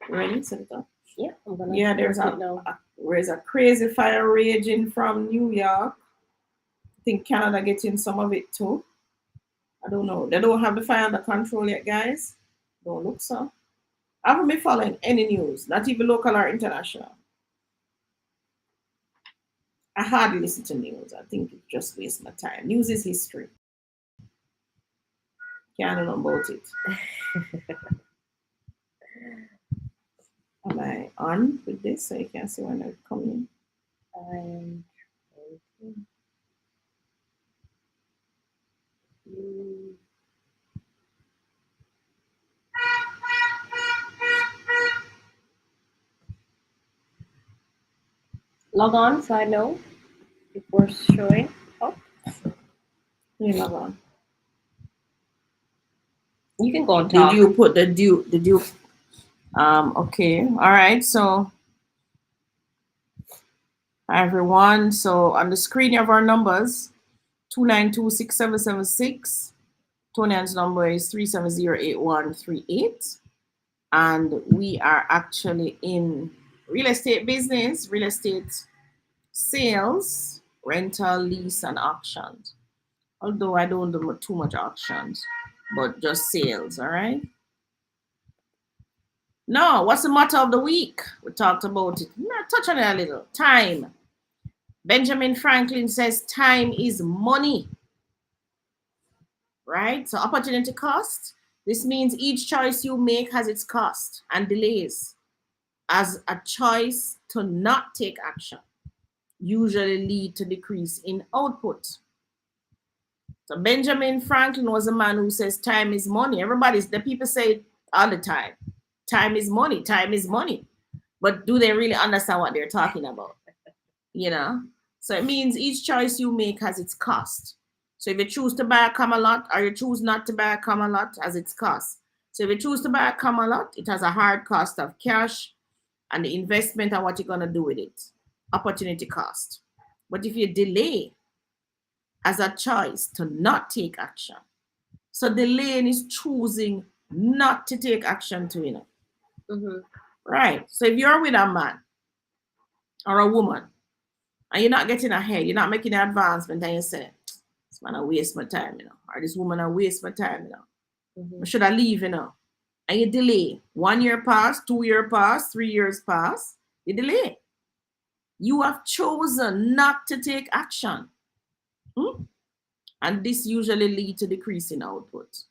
Ready? Set it up. Yeah, I'm gonna. Yeah, there's a crazy fire raging from New York. I think Canada getting some of it too. I don't know. They don't have the fire under control yet, guys. Don't look so. I haven't been following any news, not even local or international. I hardly listen to news. I think it just wastes my time. News is history. Can't know about it. Am I on with this so you can see when I come in? I'm log on so I know if we're showing up. You log on. You can go and talk. Did you put the due? Okay. All right. So, hi everyone. So on the screen you have our numbers: 292-6776. Tony's number is 370-8138. And we are actually in real estate business, real estate sales, rental, lease, and auctions. Although I don't do too much auctions, but just sales, all right? No, what's the motto of the week? We talked about it. Touch on it a little. Time. Benjamin Franklin says time is money. Right? So opportunity cost. This means each choice you make has its cost and delays, as a choice to not take action usually lead to decrease in output. So Benjamin Franklin was a man who says time is money. The people say it all the time. Time is money, time is money. But do they really understand what they're talking about? You know? So it means each choice you make has its cost. So if you choose to buy a Camelot or you choose not to buy a Camelot, has its cost. So if you choose to buy a Camelot, it has a hard cost of cash and the investment and what you're going to do with it. Opportunity cost. But if you delay as a choice to not take action, so delaying is choosing not to take action to, Mm-hmm. Right. So if you're with a man or a woman and you're not getting ahead, you're not making an advancement, and you say, this man, I waste my time, or this woman, I waste my time, Mm-hmm. Should I leave, And you delay. 1 year pass, 2 year pass, 3 years pass, you delay. You have chosen not to take action. And this usually leads to decrease in output.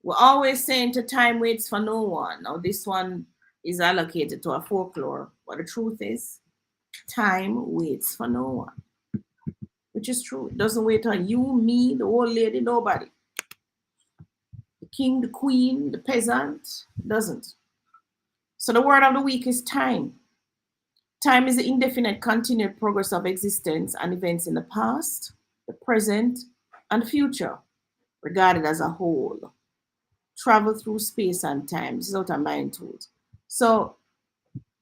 We're always saying to time waits for no one. Now, this one is allocated to a folklore, but the truth is, time waits for no one, which is true. It doesn't wait on you, me, the old lady, nobody. The king, the queen, the peasant, it doesn't. So the word of the week is time. Time is the indefinite continued progress of existence and events in the past, the present, and future, regarded as a whole. Travel through space and time. This is out of mind tools. So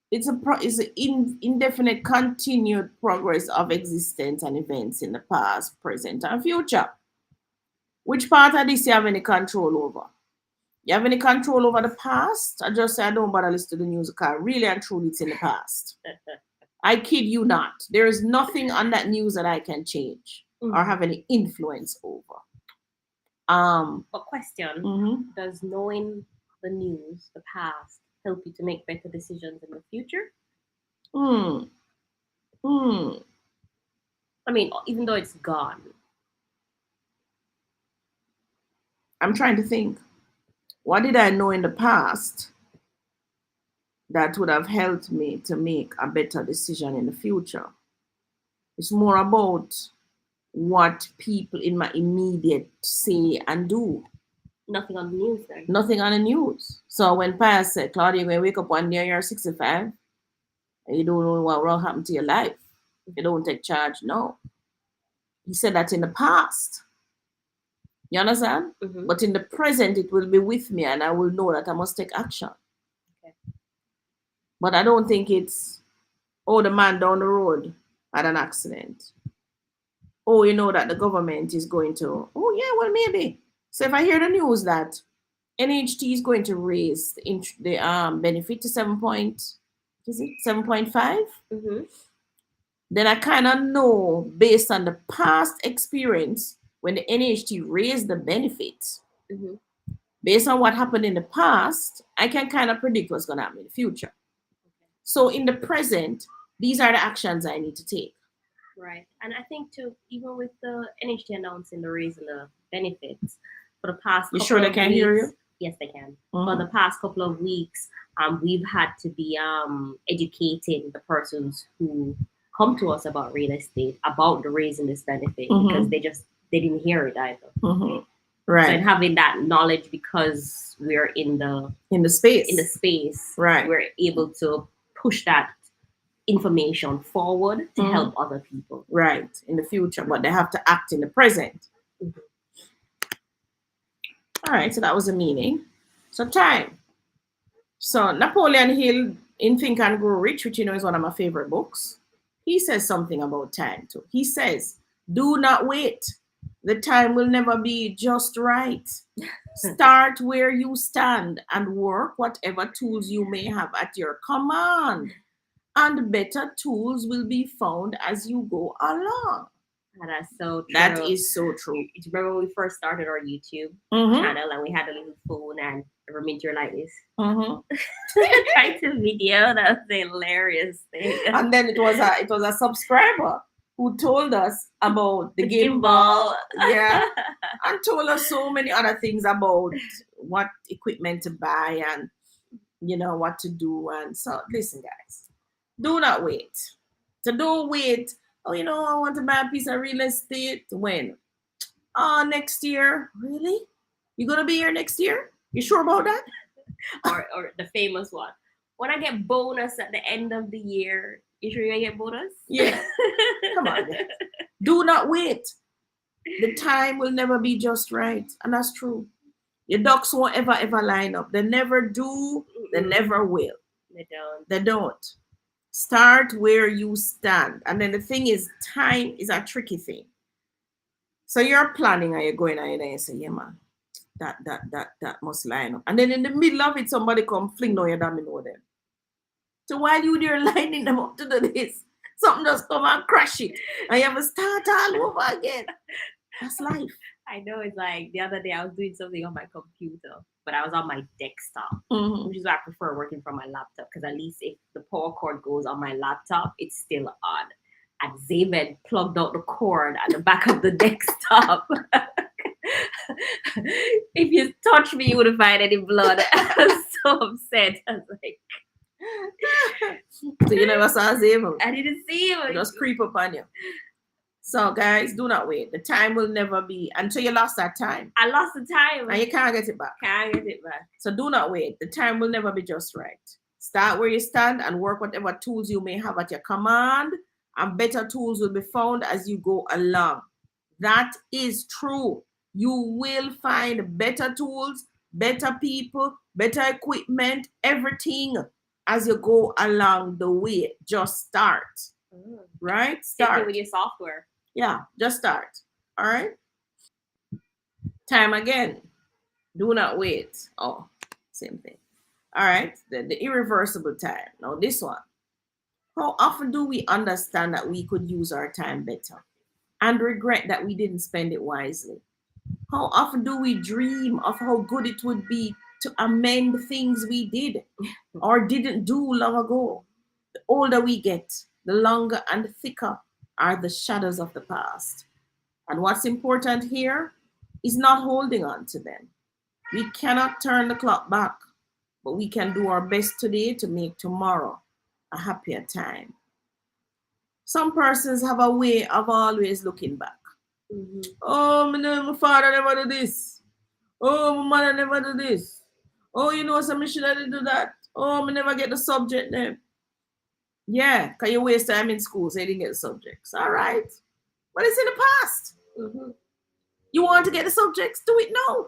it's an indefinite continued progress of existence and events in the past, present, and future. Which part of this you have any control over? You have any control over the past? I just say I don't bother listen to the news because really and truly it's in the past. I kid you not. There is nothing on that news that I can change or have any influence over. But question: Mhm. does knowing the news, the past, help you to make better decisions in the future? Hmm. Hmm. I mean, even though it's gone. I'm trying to think. What did I know in the past that would have helped me to make a better decision in the future? It's more about what people in my immediate say and do. Nothing on the news then. Nothing on the news. So when Pia said, Claudia, you're going to wake up one day, you're 65, and you don't know what will happen to your life. You don't take charge. No. He said that in the past. You understand? Mm-hmm. But in the present, it will be with me, and I will know that I must take action. Okay. But I don't think it's, oh, the man down the road had an accident. Oh, you know that the government is going to, oh, yeah, well, maybe. So if I hear the news that NHT is going to raise the benefit to 7.5? Mm-hmm. Then I kind of know based on the past experience when the NHT raised the benefits, Mm-hmm. based on what happened in the past, I can kind of predict what's going to happen in the future. So in the present, these are the actions I need to take. Right. And I think too, even with the NHT announcing the raising the benefits for the past You couple sure they of can weeks, hear you? yes, they can. Mhm. For the past couple of weeks, we've had to be educating the persons who come to us about real estate about the raising this benefit because they didn't hear it either. Mhm. So Right. and having that knowledge because we're in the space, Right. we're able to push that information forward to help other people. Right. In the future, but they have to act in the present. Mhm. All right. So that was the meaning. So time. So Napoleon Hill in Think and Grow Rich, which you know is one of my favorite books, he says something about time too. He says, do not wait. The time will never be just right. Start where you stand and work whatever tools you may have at your command. And better tools will be found as you go along. And that's so true. That is so true. Do you remember when we first started our YouTube Mhm. channel and we had a little phone and a reminder like this? Mhm. Trying to video, that was the hilarious thing. And then it was a subscriber who told us about the The gimbal, gimbal. yeah, and told us so many other things about what equipment to buy and what to do. And so, listen, guys, do not wait. So don't wait. Oh, I want to buy a piece of real estate. When? Oh, next year. Really? You gonna be here next year? You sure about that? Or the famous one. When I get bonus at the end of the year, you sure you get bonus? Yeah. Come on, guys. Do not wait. The time will never be just right. And that's true. Your ducks won't ever line up. They never do. They never will. They don't. They don't. Start where you stand. And then the thing is, time is a tricky thing. So you're planning and you're going and you say, yeah, man, that must line up. And then in the middle of it, somebody come fling down your domino then. So while you there lining them up to do this, something just come and crash it. And you have to start all over again. That's life. I know, it's like the other day I was doing something on my computer, but I was on my desktop, which is why I prefer working from my laptop, because at least if the power cord goes on my laptop, it's still on. And Zaven plugged out the cord at the back of the desktop. If you touch me, you wouldn't find any blood. I was so upset. I was like, so you never saw Zaven. I didn't see him. It just creep up on you. So guys, do not wait. The time will never be until you lost that time. I lost the time. And you can't get it back. Can't get it back. So do not wait. The time will never be just right. Start where you stand and work whatever tools you may have at your command, and better tools will be found as you go along. That is true. You will find better tools, better people, better equipment, everything as you go along the way. Just start. Right? Start. Same with your software. Yeah, just start. All right? Time again. Do not wait. Oh, same thing. All right? The irreversible time. Now, this one. How often do we understand that we could use our time better and regret that we didn't spend it wisely? How often do we dream of how good it would be to amend things we did or didn't do long ago? The older we get, the longer and thicker are the shadows of the past. And what's important here is not holding on to them. We cannot turn the clock back, but we can do our best today to make tomorrow a happier time. Some persons have a way of always looking back. Oh, my father never do this. Oh, my mother never do this. Oh, some should have do that. Oh, I never get the subject name. Yeah, because you waste time in school, so you didn't get the subjects. All right. But it's in the past. You want to get the subjects? Do it now.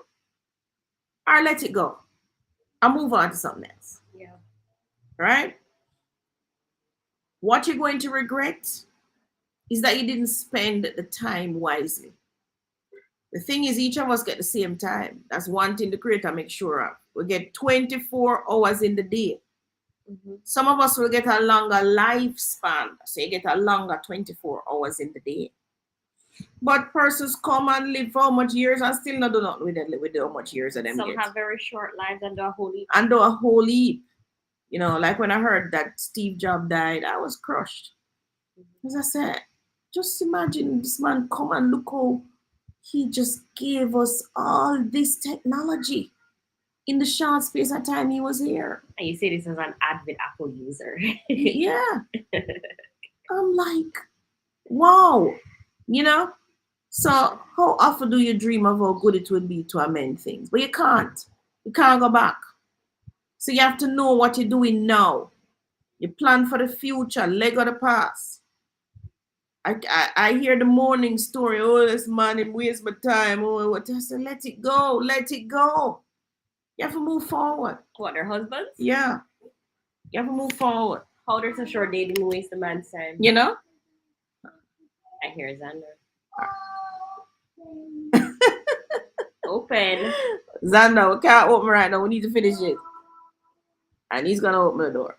Or let it go. I'll move on to something else. Yeah. Right? What you're going to regret is that you didn't spend the time wisely. The thing is, each of us get the same time. That's one thing the Creator makes sure of. We get 24 hours in the day. Some of us will get a longer lifespan, so you get a longer 24 hours in the day. But persons come and live for how much years and still not do nothing with how much years of them Some get. have very short lives and do a whole heap. And do a whole heap. Like when I heard that Steve Jobs died, I was crushed. As I said, just imagine this man come and look how he just gave us all this technology in the short space of time he was here. And you say this as an avid Apple user. Yeah. I'm like, wow. So how often do you dream of how good it would be to amend things? But you can't. You can't go back. So you have to know what you're doing now. You plan for the future, leg of the past. I hear the morning story. Oh, this man, him waste my time. Oh, what? I said, let it go. Let it go. You have to move forward. What, their husbands? Yeah. You have to move forward. How they're so sure they didn't waste the man's time. I hear Xander. Open. Xander, we can't open right now. We need to finish it. And he's going to open the door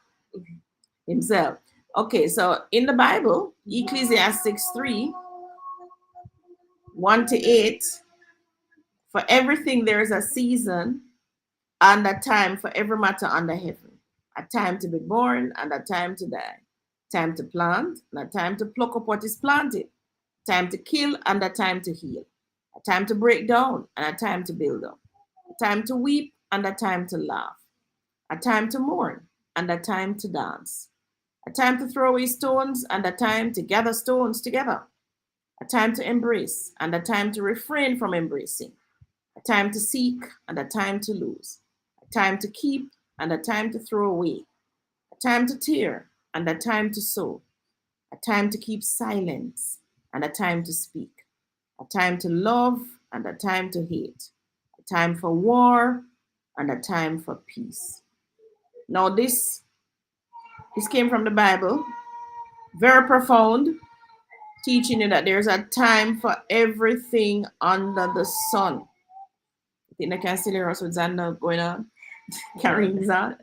himself. Okay, so in the Bible, Ecclesiastes 3, 1-8, for everything there is a season and a time for every matter under heaven. A time to be born and a time to die. time to plant, and a time to pluck up what is planted, time to kill, and a time to heal, a time to break down, and a time to build up, a time to weep, and a time to laugh, a time to mourn, and a time to dance, a time to throw away stones, and a time to gather stones together, a time to embrace, and a time to refrain from embracing, a time to seek, and a time to lose, a time to keep, and a time to throw away, a time to tear, and a time to sow, a time to keep silence, and a time to speak, a time to love, and a time to hate, a time for war, and a time for peace. Now, this came from the Bible, very profound, teaching you that there's a time for everything under the sun. I think I can still hear us with Xander going on, carrying Zan.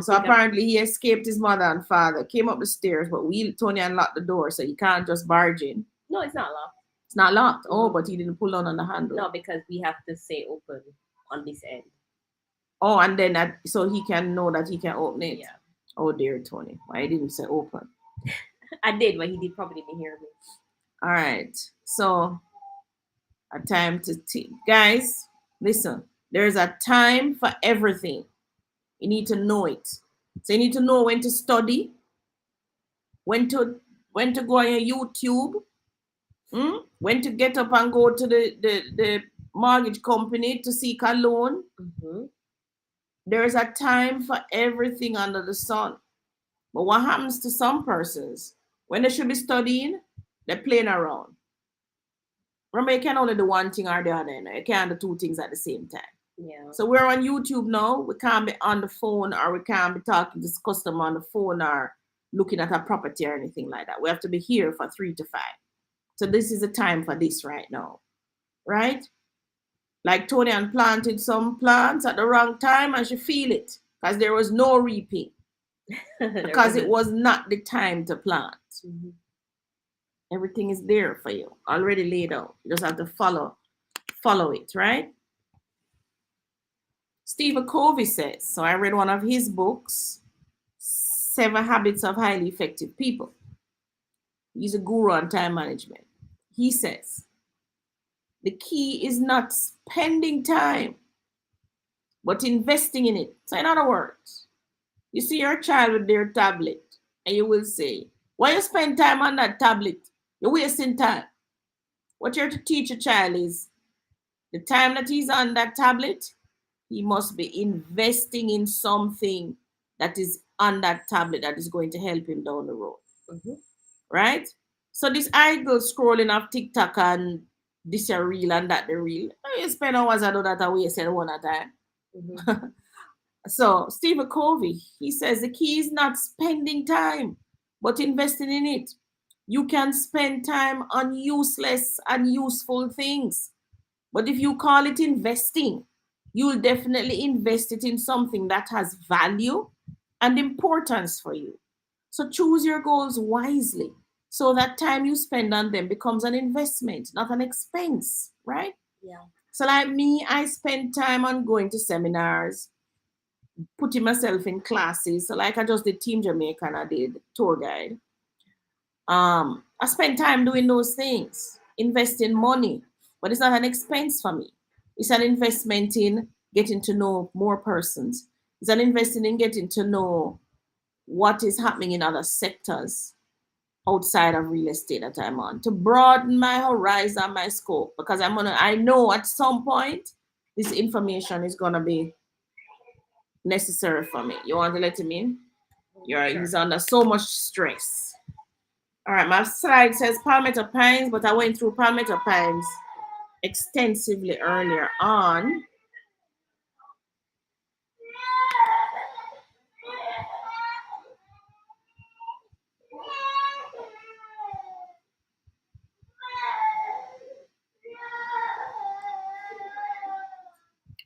So apparently he escaped his mother and father, came up the stairs, but Tony unlocked the door, so you can't just barge in. No, it's not locked. It's not locked. Oh, but he didn't pull down on the handle. No, because we have to say open on this end. Oh, and then so he can know that he can open it. Yeah. Oh dear, Tony, why didn't you say open? I did, but he probably didn't hear me. All right, so a time to guys, listen. There's a time for everything. You need to know it. So you need to know when to study, when to go on your YouTube, when to get up and go to the mortgage company to seek a loan. Mm-hmm. There's a time for everything under the sun. But what happens to some persons when they should be studying, they're playing around. Remember, you can only do one thing or the other. You can't do two things at the same time. Yeah. So we're on YouTube now. We can't be on the phone, or we can't be talking to this customer on the phone, or looking at a property or anything like that. We have to be here for 3 to 5. So this is the time for this right now, right? Like Tony and planted some plants at the wrong time, and she feel it because there was no reaping because it was not the time to plant. Mm-hmm. Everything is there for you, already laid out. You just have to follow it, right? Stephen Covey says, so I read one of his books, 7 Habits of Highly Effective People. He's a guru on time management. He says, the key is not spending time, but investing in it. So in other words, you see your child with their tablet, and you will say, why you spend time on that tablet? You're wasting time. What you're to teach a child is the time that he's on that tablet, he must be investing in something that is on that tablet that is going to help him down the road. Mm-hmm. Right? So this idle scrolling of TikTok and this a reel and that the reel, you spend hours I do that a wasted one at a time. Mm-hmm. So Stephen Covey, he says the key is not spending time, but investing in it. You can spend time on useless and useful things. But if you call it investing, you'll definitely invest it in something that has value and importance for you. So choose your goals wisely so that time you spend on them becomes an investment, not an expense, right? Yeah. So like me, I spend time on going to seminars, putting myself in classes. So like I just did Team Jamaica and I did tour guide. I spend time doing those things, investing money, but it's not an expense for me. It's an investment in getting to know more persons. It's an investment in getting to know what is happening in other sectors outside of real estate that I'm on, to broaden my horizon, my scope, because I know at some point this information is gonna be necessary for me. You want to let him in? He's under so much stress. All right, my slide says Palmetto Pines, but I went through Palmetto Pines extensively earlier on.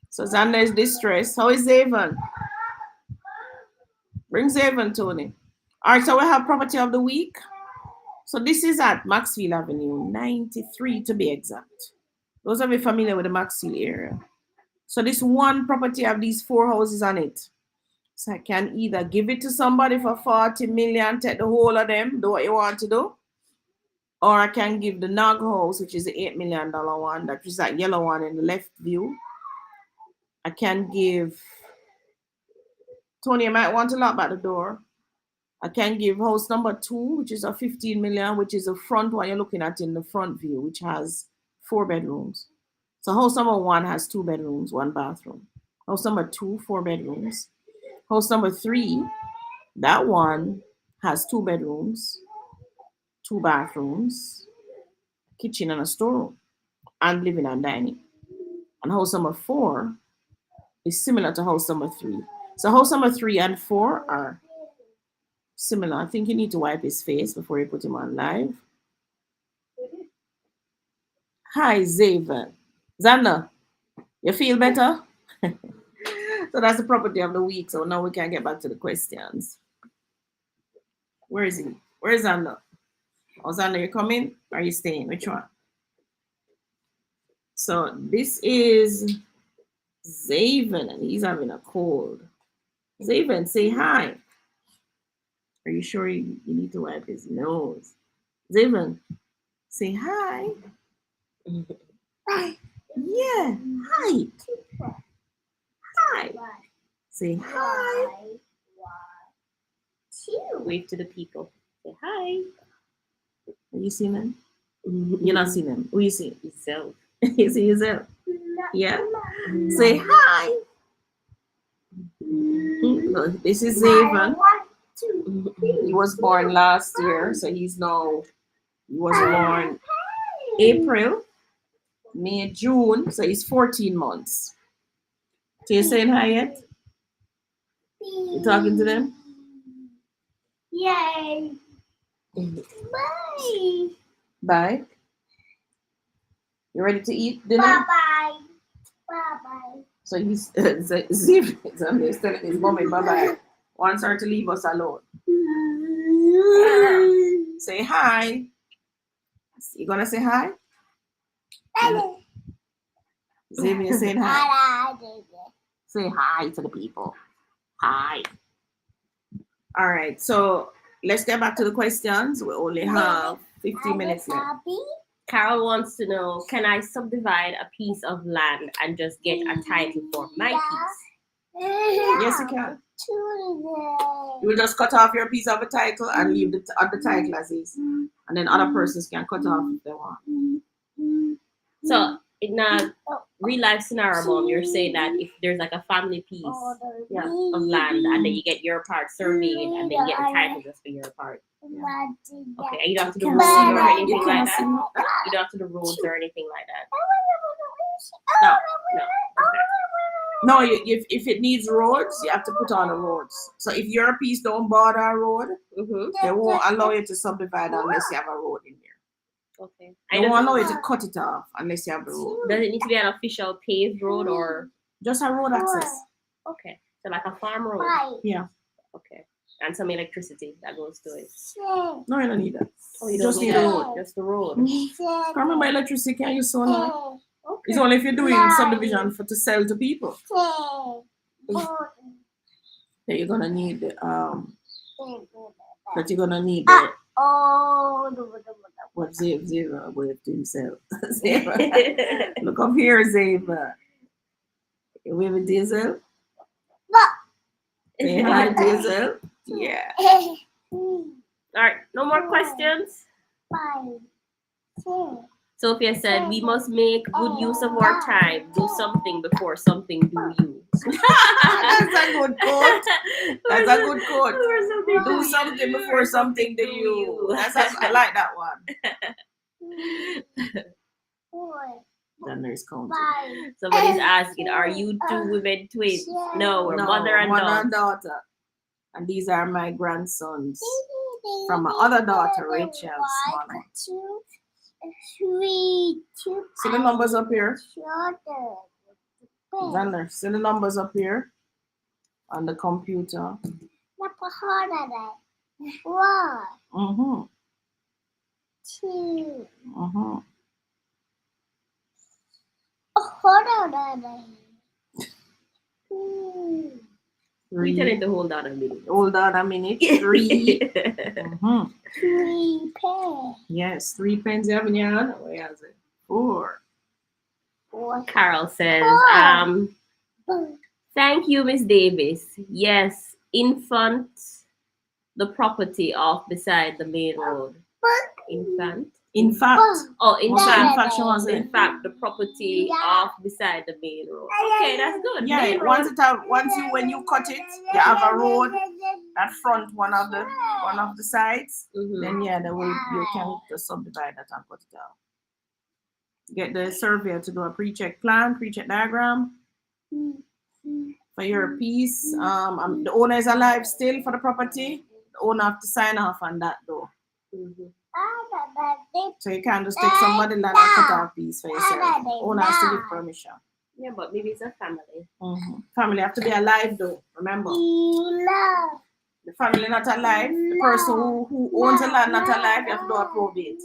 So Xander is distressed. How is Avon? Bring Avon, Tony. All right, so we have property of the week. So this is at Maxfield Avenue, 93 to be exact. Those of you familiar with the Maxfield area. So this one property have these 4 houses on it. So I can either give it to somebody for 40 million, take the whole of them, do what you want to do, or I can give the Nog house, which is the $8 million one, that is that yellow one in the left view. I can give Tony, I might want to lock back the door. I can give house number 2, which is a 15 million, which is the front one you're looking at in the front view, which has 4 bedrooms. So house number 1 has 2 bedrooms, 1 bathroom. House number 2, 4 bedrooms. House number 3, that one has 2 bedrooms, 2 bathrooms, kitchen and a storeroom, and living and dining. And house number 4 is similar to house number 3. So house number 3 and 4 are similar. I think you need to wipe his face before you put him on live. Hi, Zaven. Xander, you feel better? So that's the property of the week. So now we can get back to the questions. Where is he? Where is Xander? Oh, Xander, you coming? Or are you staying? Which one? So this is Zaven, and he's having a cold. Zaven, say hi. Are you sure you need to wipe his nose? Zaven, say hi. Hi. Yeah. Hi. Hi. Say hi. Wave to the people. Say hi. Are you seeing them? You're not seeing them. Who you see? Yourself. You see yourself? Yeah. Say hi. Look, this is Zaven. He was born last year, so he was born April, May, June, so he's 14 months. So you saying hi yet? You talking to them? Yay. Bye. Bye. You ready to eat dinner? Bye-bye. Bye-bye. So he's Zaven is telling his mommy bye-bye. Wants her to leave us alone. Say hi. You gonna say hi? Xavier saying hi. Say hi to the people. Hi. All right, so let's get back to the questions. We only have 15 minutes left. Carol wants to know, can I subdivide a piece of land and just get a title for my piece? Yes, you can. You will just cut off your piece of a title and leave the title as is. And then other persons can cut off if they want. So in a real life scenario, Mom, you're saying that if there's like a family piece of land and then you get your part surveyed and then you get the title just for your part. Okay, and you don't have to do roads or anything like that. You don't have to do roads or anything like that. No. Okay. No, if it needs roads, you have to put on the roads. So if your piece don't border a road, they won't allow you to subdivide unless you have a road in there. Okay. They won't allow you to cut it off unless you have a road. Does it need to be an official paved road or just a road access? Okay. So like a farm road? Yeah. Okay. And some electricity that goes to it. No, you don't need that. Oh, you just don't need need the road. Just the road. Can't remember electricity, can you solar? Okay. It's only if you're doing subdivision to sell to people. That you're gonna need the what Zave waved to himself. Look up here, Zave. You waving to yourself? Say hi to yourself. Yeah. All right, no more questions. Sophia said, we must make good use of our time. Do something before something do you. That's a good quote. That's a good quote. Do something before something do you. I like that one. Then there's counting. Somebody's asking, are you two women twins? No, we're mother and daughter. And these are my grandsons from my other daughter, Rachel Smalley. See the numbers up here? Xander, see the numbers up here on the computer? Mm-hmm. 2. Mm-hmm. We tell Three. it to hold on a minute. Hold on a minute. 3. 3 pairs. Yes, 3 pens you have in your hand. Where is it? 4. 4. Carol says, Four. thank you, Miss Davis. Yes, infant, the property of beside the main road. Infant? In fact, Oh, in most of fact, in fact she was in in. fact, the property Yeah. of beside the main road. Okay, that's good. Yeah, Main once road. when you cut it, you have a road at front one of the sides. Mhm. Then yeah, you can just subdivide that and cut it out. Get the surveyor to do a pre-check plan, pre-check diagram for your piece. The owner is alive still for the property. The owner have to sign off on that though. Mhm. So you can't just take somebody land and cut off piece for yourself. The owner has to give permission. Yeah, but maybe it's a family. Family have to be alive though. Remember, the family not alive. The person who owns the land not alive. You have to do a probate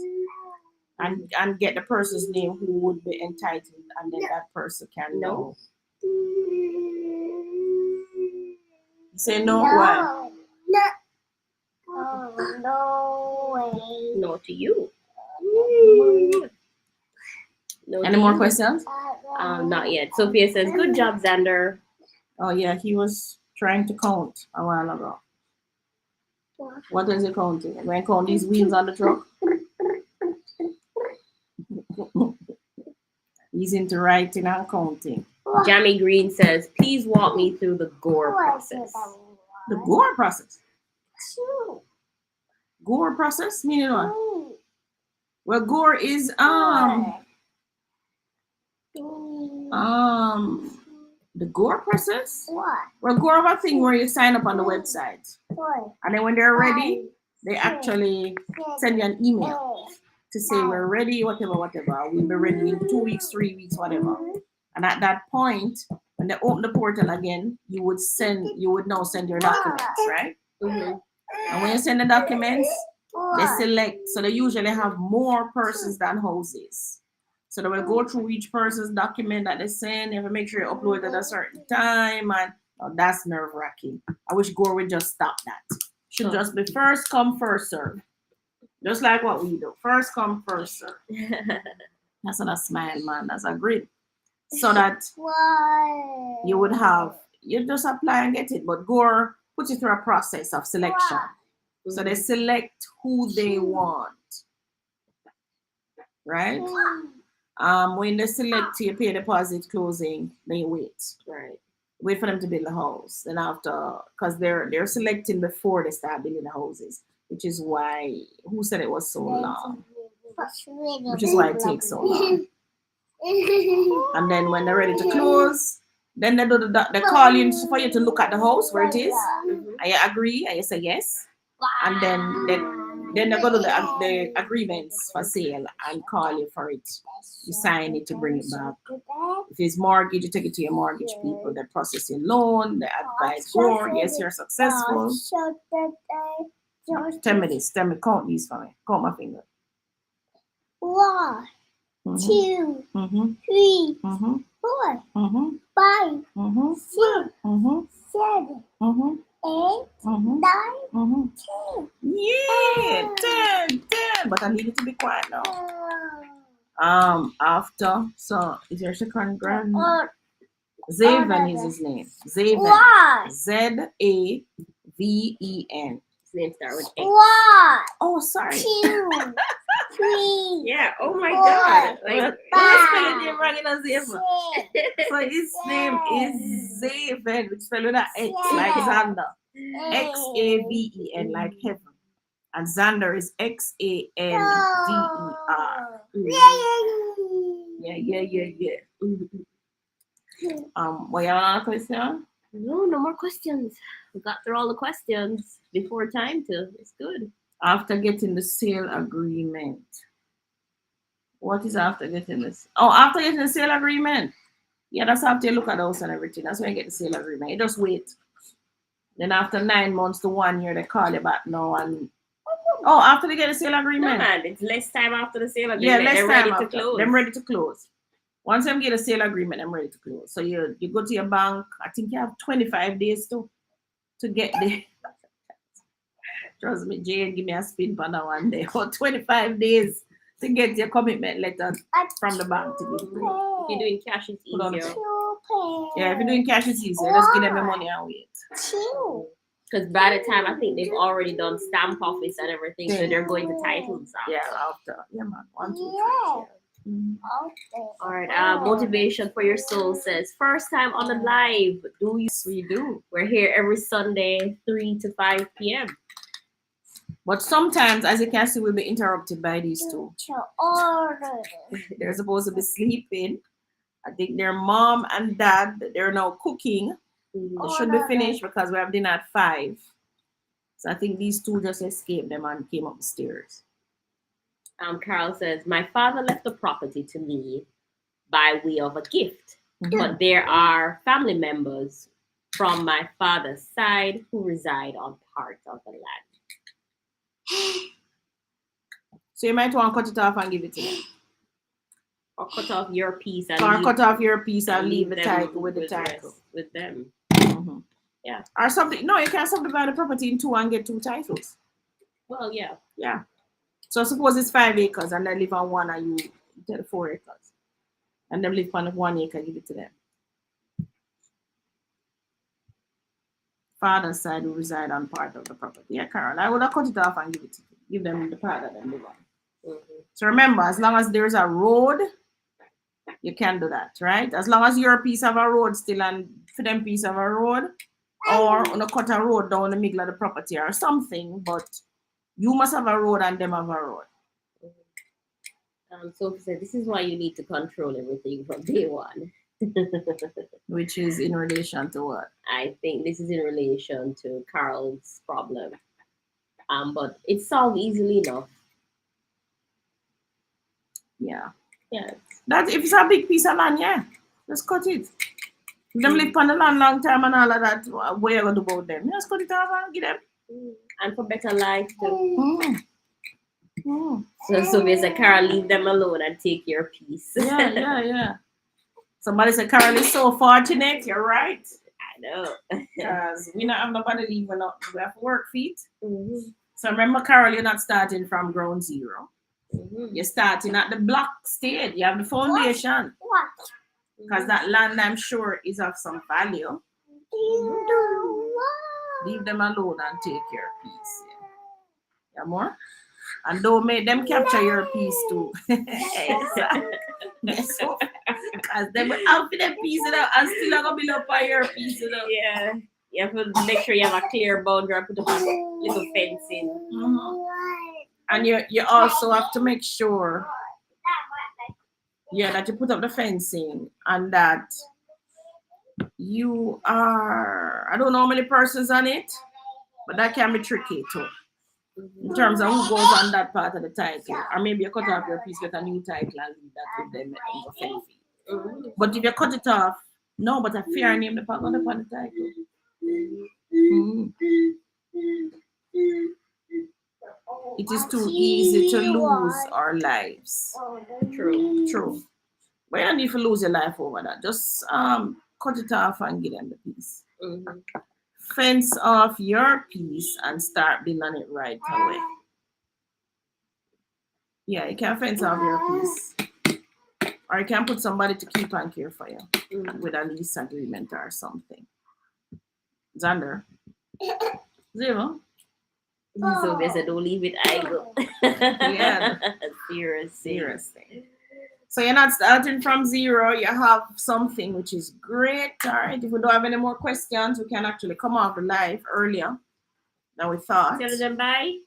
and get the person's name who would be entitled, and then that person can know. Say no. Why? No way. No to you. No Any to more you. questions? Not yet. Sophia says, good job, Xander. Oh yeah, he was trying to count a while ago. What is he counting? When he count these wheels on the truck? He's into writing and counting. Jamie Green says, please walk me through the gore process. The gore process. Gore process meaning what? Well, gore is the gore process. What? Well, gore of a thing where you sign up on the website, What? and then when they're ready, they actually send you an email to say we're ready, whatever. We'll be ready in 2 weeks, 3 weeks, whatever. And at that point, when they open the portal again, you would now send your documents, right? Mhm. And when you send the documents, they select. So they usually have more persons than houses. So they will go through each person's document that they send. You have to make sure you upload it at a certain time, and that's nerve-wracking. I wish Gore would just stop that. Should just be first come, first serve. Just like what we do. First come, first serve. That's not a smile, man. That's a grin. So that you would have, you just apply and get it. But Gore puts you through a process of selection. So they select who they want. Right? When they select you pay deposit closing, then you wait. Right. Wait for them to build the house. Then after, because they're selecting before they start building the houses, which is why who said it was so long? Which is why it takes so long. And then when they're ready to close, then they call you for you to look at the house where it is. Mhm. And you agree and you say yes. And then they go to the agreements for sale and call you for it. You sign it to bring it back. If it's mortgage, you take it to your mortgage people. They process your loan. They advise Gore. Yes, you're successful. 10 minutes. Tell me, count these for me. Count my finger. 1, 2, Mm-hmm. 3, Mm-hmm. 4, Mm-hmm. 5, Mm-hmm. 6, Mm-hmm. 7, Mm-hmm. 8, Mm-hmm. 9, Mm-hmm. 10. Yeah, 10. But I need it to be quiet now. After, so is your second grand? Zaven is his name. Zaven. What? Zaven. His name starts with X. 1, Oh, sorry. 2, 3, Yeah. Oh my Four, God. Like, Like, let's spell it name wrong in a Zaven. 6, So his name is Zaven, which spelled with an X like Xander. Xaven like heaven. And Xander is Xander. Yeah. What you have another question? no more questions. We got through all the questions before time to. It's good. After getting the sale agreement. What is after getting this? Oh, after getting the sale agreement. Yeah, that's after you look at the house and everything. That's when you get the sale agreement. You just wait. Then after 9 months to 1 year, they call you back now and after they get the sale No, agreement. man, it's less time after the sale Yeah, agreement. less They're time ready after. to close. Them ready to close. Once them get a sale agreement, I'm ready to close. So you go to your bank. I think you have 25 days to to get there. Trust me, Jane, give me a spin for that one day. For 25 days to get your commitment letter from the bank to give to you. If you're doing cash, it's Put on the easier. Yeah, if you're doing cash, it's easier. Just give them the money and wait. Two. Because by the time I think they've already done stamp office and everything, so they're going to titles now. Yeah, after. Yeah, man. 1, 2, 3. Yeah. Mhm. Okay. All right. Motivation for your soul says first time on the live. Do you? Yes, we do. We're here every Sunday, 3 to 5 p.m. But sometimes, as you can see, we'll be interrupted by these two. To order. They're supposed to be sleeping. I think their mom and dad, they're now cooking. They should be finished because we have dinner at 5. So I think these two just escaped them and came up the stairs. Carol says, my father left the property to me by way of a gift, Mhm. but there are family members from my father's side who reside on part of the land. So you might want to cut it off and give it to them. Or cut off your piece and Or leave, cut off your piece and leave the them title with the rest title. with them. Mhm. Yeah. Or something. No, you can't subdivide the property in 2 and get 2 titles. Well, yeah. Yeah. So suppose it's 5 acres and they live on 1 and you get 4 acres. And them live on 1 acre, give it to them. Father's side will reside on part of the property. Yeah, Carol. I would have cut it off and give them the part that they live on. Mhm. So remember, as long as there's a road, you can do that, right? As long as your piece of a road still and for them piece of a road, or on a cut a road down the middle of the property or something, but you must have a road and them have a road. Sophie said, this is why you need to control everything from day one. Which is in relation to what? I think this is in relation to Carl's problem. But it's solved easily enough. Yeah. Yeah. That if it's a big piece of land, yeah. Just cut it. If them live on the land long time and all of that, what you gonna do about them? Just cut it off and give them. And for better life too. Mm. Mm. So Sophie said, Carl, leave them alone and take your piece. Yeah. Somebody said Carol is so fortunate. You're right. I know. Because we not have nobody leaving up. We have to work feet. Mhm. So remember, Carol, you're not starting from ground zero. Mhm. You're starting at the block stage. You have the foundation. What? Because that land, I'm sure, is of some value. Leave them alone and take your piece. Yeah, more? And don't make them capture your piece too. Because they will out for them piece and still not going to be up on your piece. Yeah. You have to make sure you have a clear boundary and put up a little fencing. Mhm. And you also have to make sure that you put up the fencing and that you are, I don't know how many persons on it, but that can be tricky too. In terms of who goes on that part of the title. Or maybe you cut off your piece, get a new title and leave that with them and go fence it. Mhm. But if you cut it off, no, but a fair name the part on the title. Mhm. It is too easy to lose our lives. True. But you don't need to lose your life over that. Just cut it off and give them the piece. Mhm. Fence off your piece and start building it right away. Yeah, you can fence off your piece. Or you can put somebody to keep and care for you with a lease agreement or something. Xander. Zero. So they said, don't leave it idle. Yeah. Seriously. So you're not starting from zero. You have something which is great. All right. If we don't have any more questions, we can actually come off the live earlier than we thought. Tell them bye.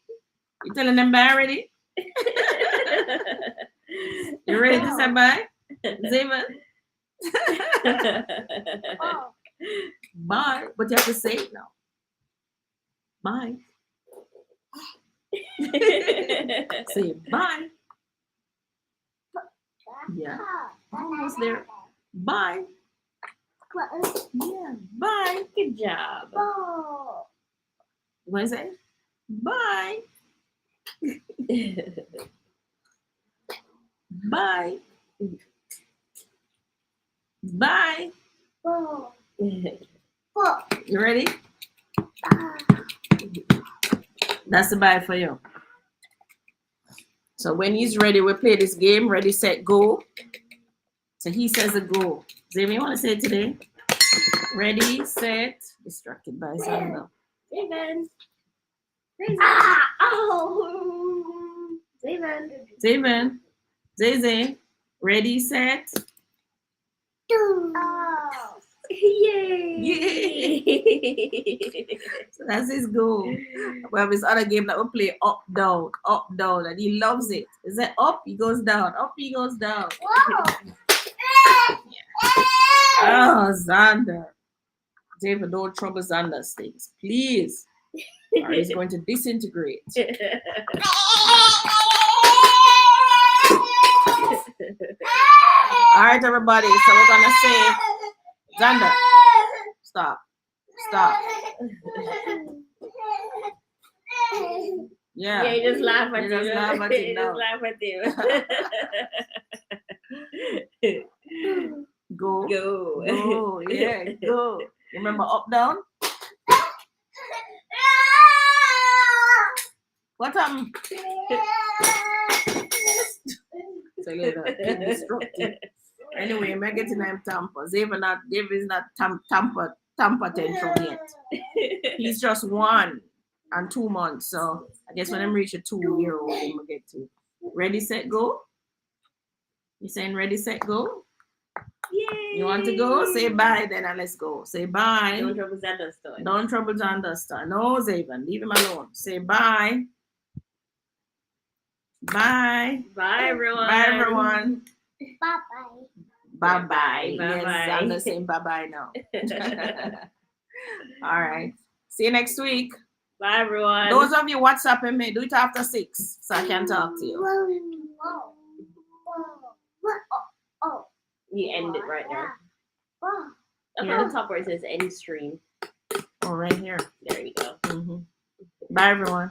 You telling them bye already? You ready to say bye? Zayman? Bye. But you have to say it now. Bye. Say bye. Yeah. Almost there. Bye. Yeah. Bye. Good job. You want to say? Bye. Bye. Bye. You ready? That's the bye for you. So when he's ready, we play this game. Ready, set, go. So he says a go. Xavier, you want to say it today? Ready, set. Distracted by Xander. Zaven. Oh. Zaven. Xavier. Zay. Ready, set. Oh. Yay! So that's his goal. We have his other game that we play up, down, and he loves it. Is it up? He goes down. Up, he goes down. Whoa. Oh, Xander. David, don't trouble Xander's things, please. Or he's going to disintegrate. All right, everybody. So we're gonna say, Xander, stop. Yeah. Yeah, you just laugh at You him. just laugh at him You now. just laugh at him. Go. Go. Go. Yeah, go. You remember up, down? What happened? So later, keep destructive. Anyway, I'm getting him tamper. Dave is not tamper tantrum yet. He's just 1 and 2 months. So I guess when I'm reach a 2-year-old, I'm gonna get to ready, set, go. You saying ready, set, go? Yay! You want to go? Say bye then and let's go. Say bye. Don't trouble Xander's toy. Don't trouble John Duster. No, Zaven. Leave him alone. Say bye. Bye. Bye, everyone. Bye, everyone. Bye-bye. Bye-bye. Bye-bye. Yes, Xander saying bye-bye now. All right. See you next week. Bye, everyone. Those of you WhatsApping me, do it after 6 so I can talk to you. Oh. You end it right there. Oh. Up Yeah. on the top where it says end stream. Oh, right here. There you go. Bye, everyone.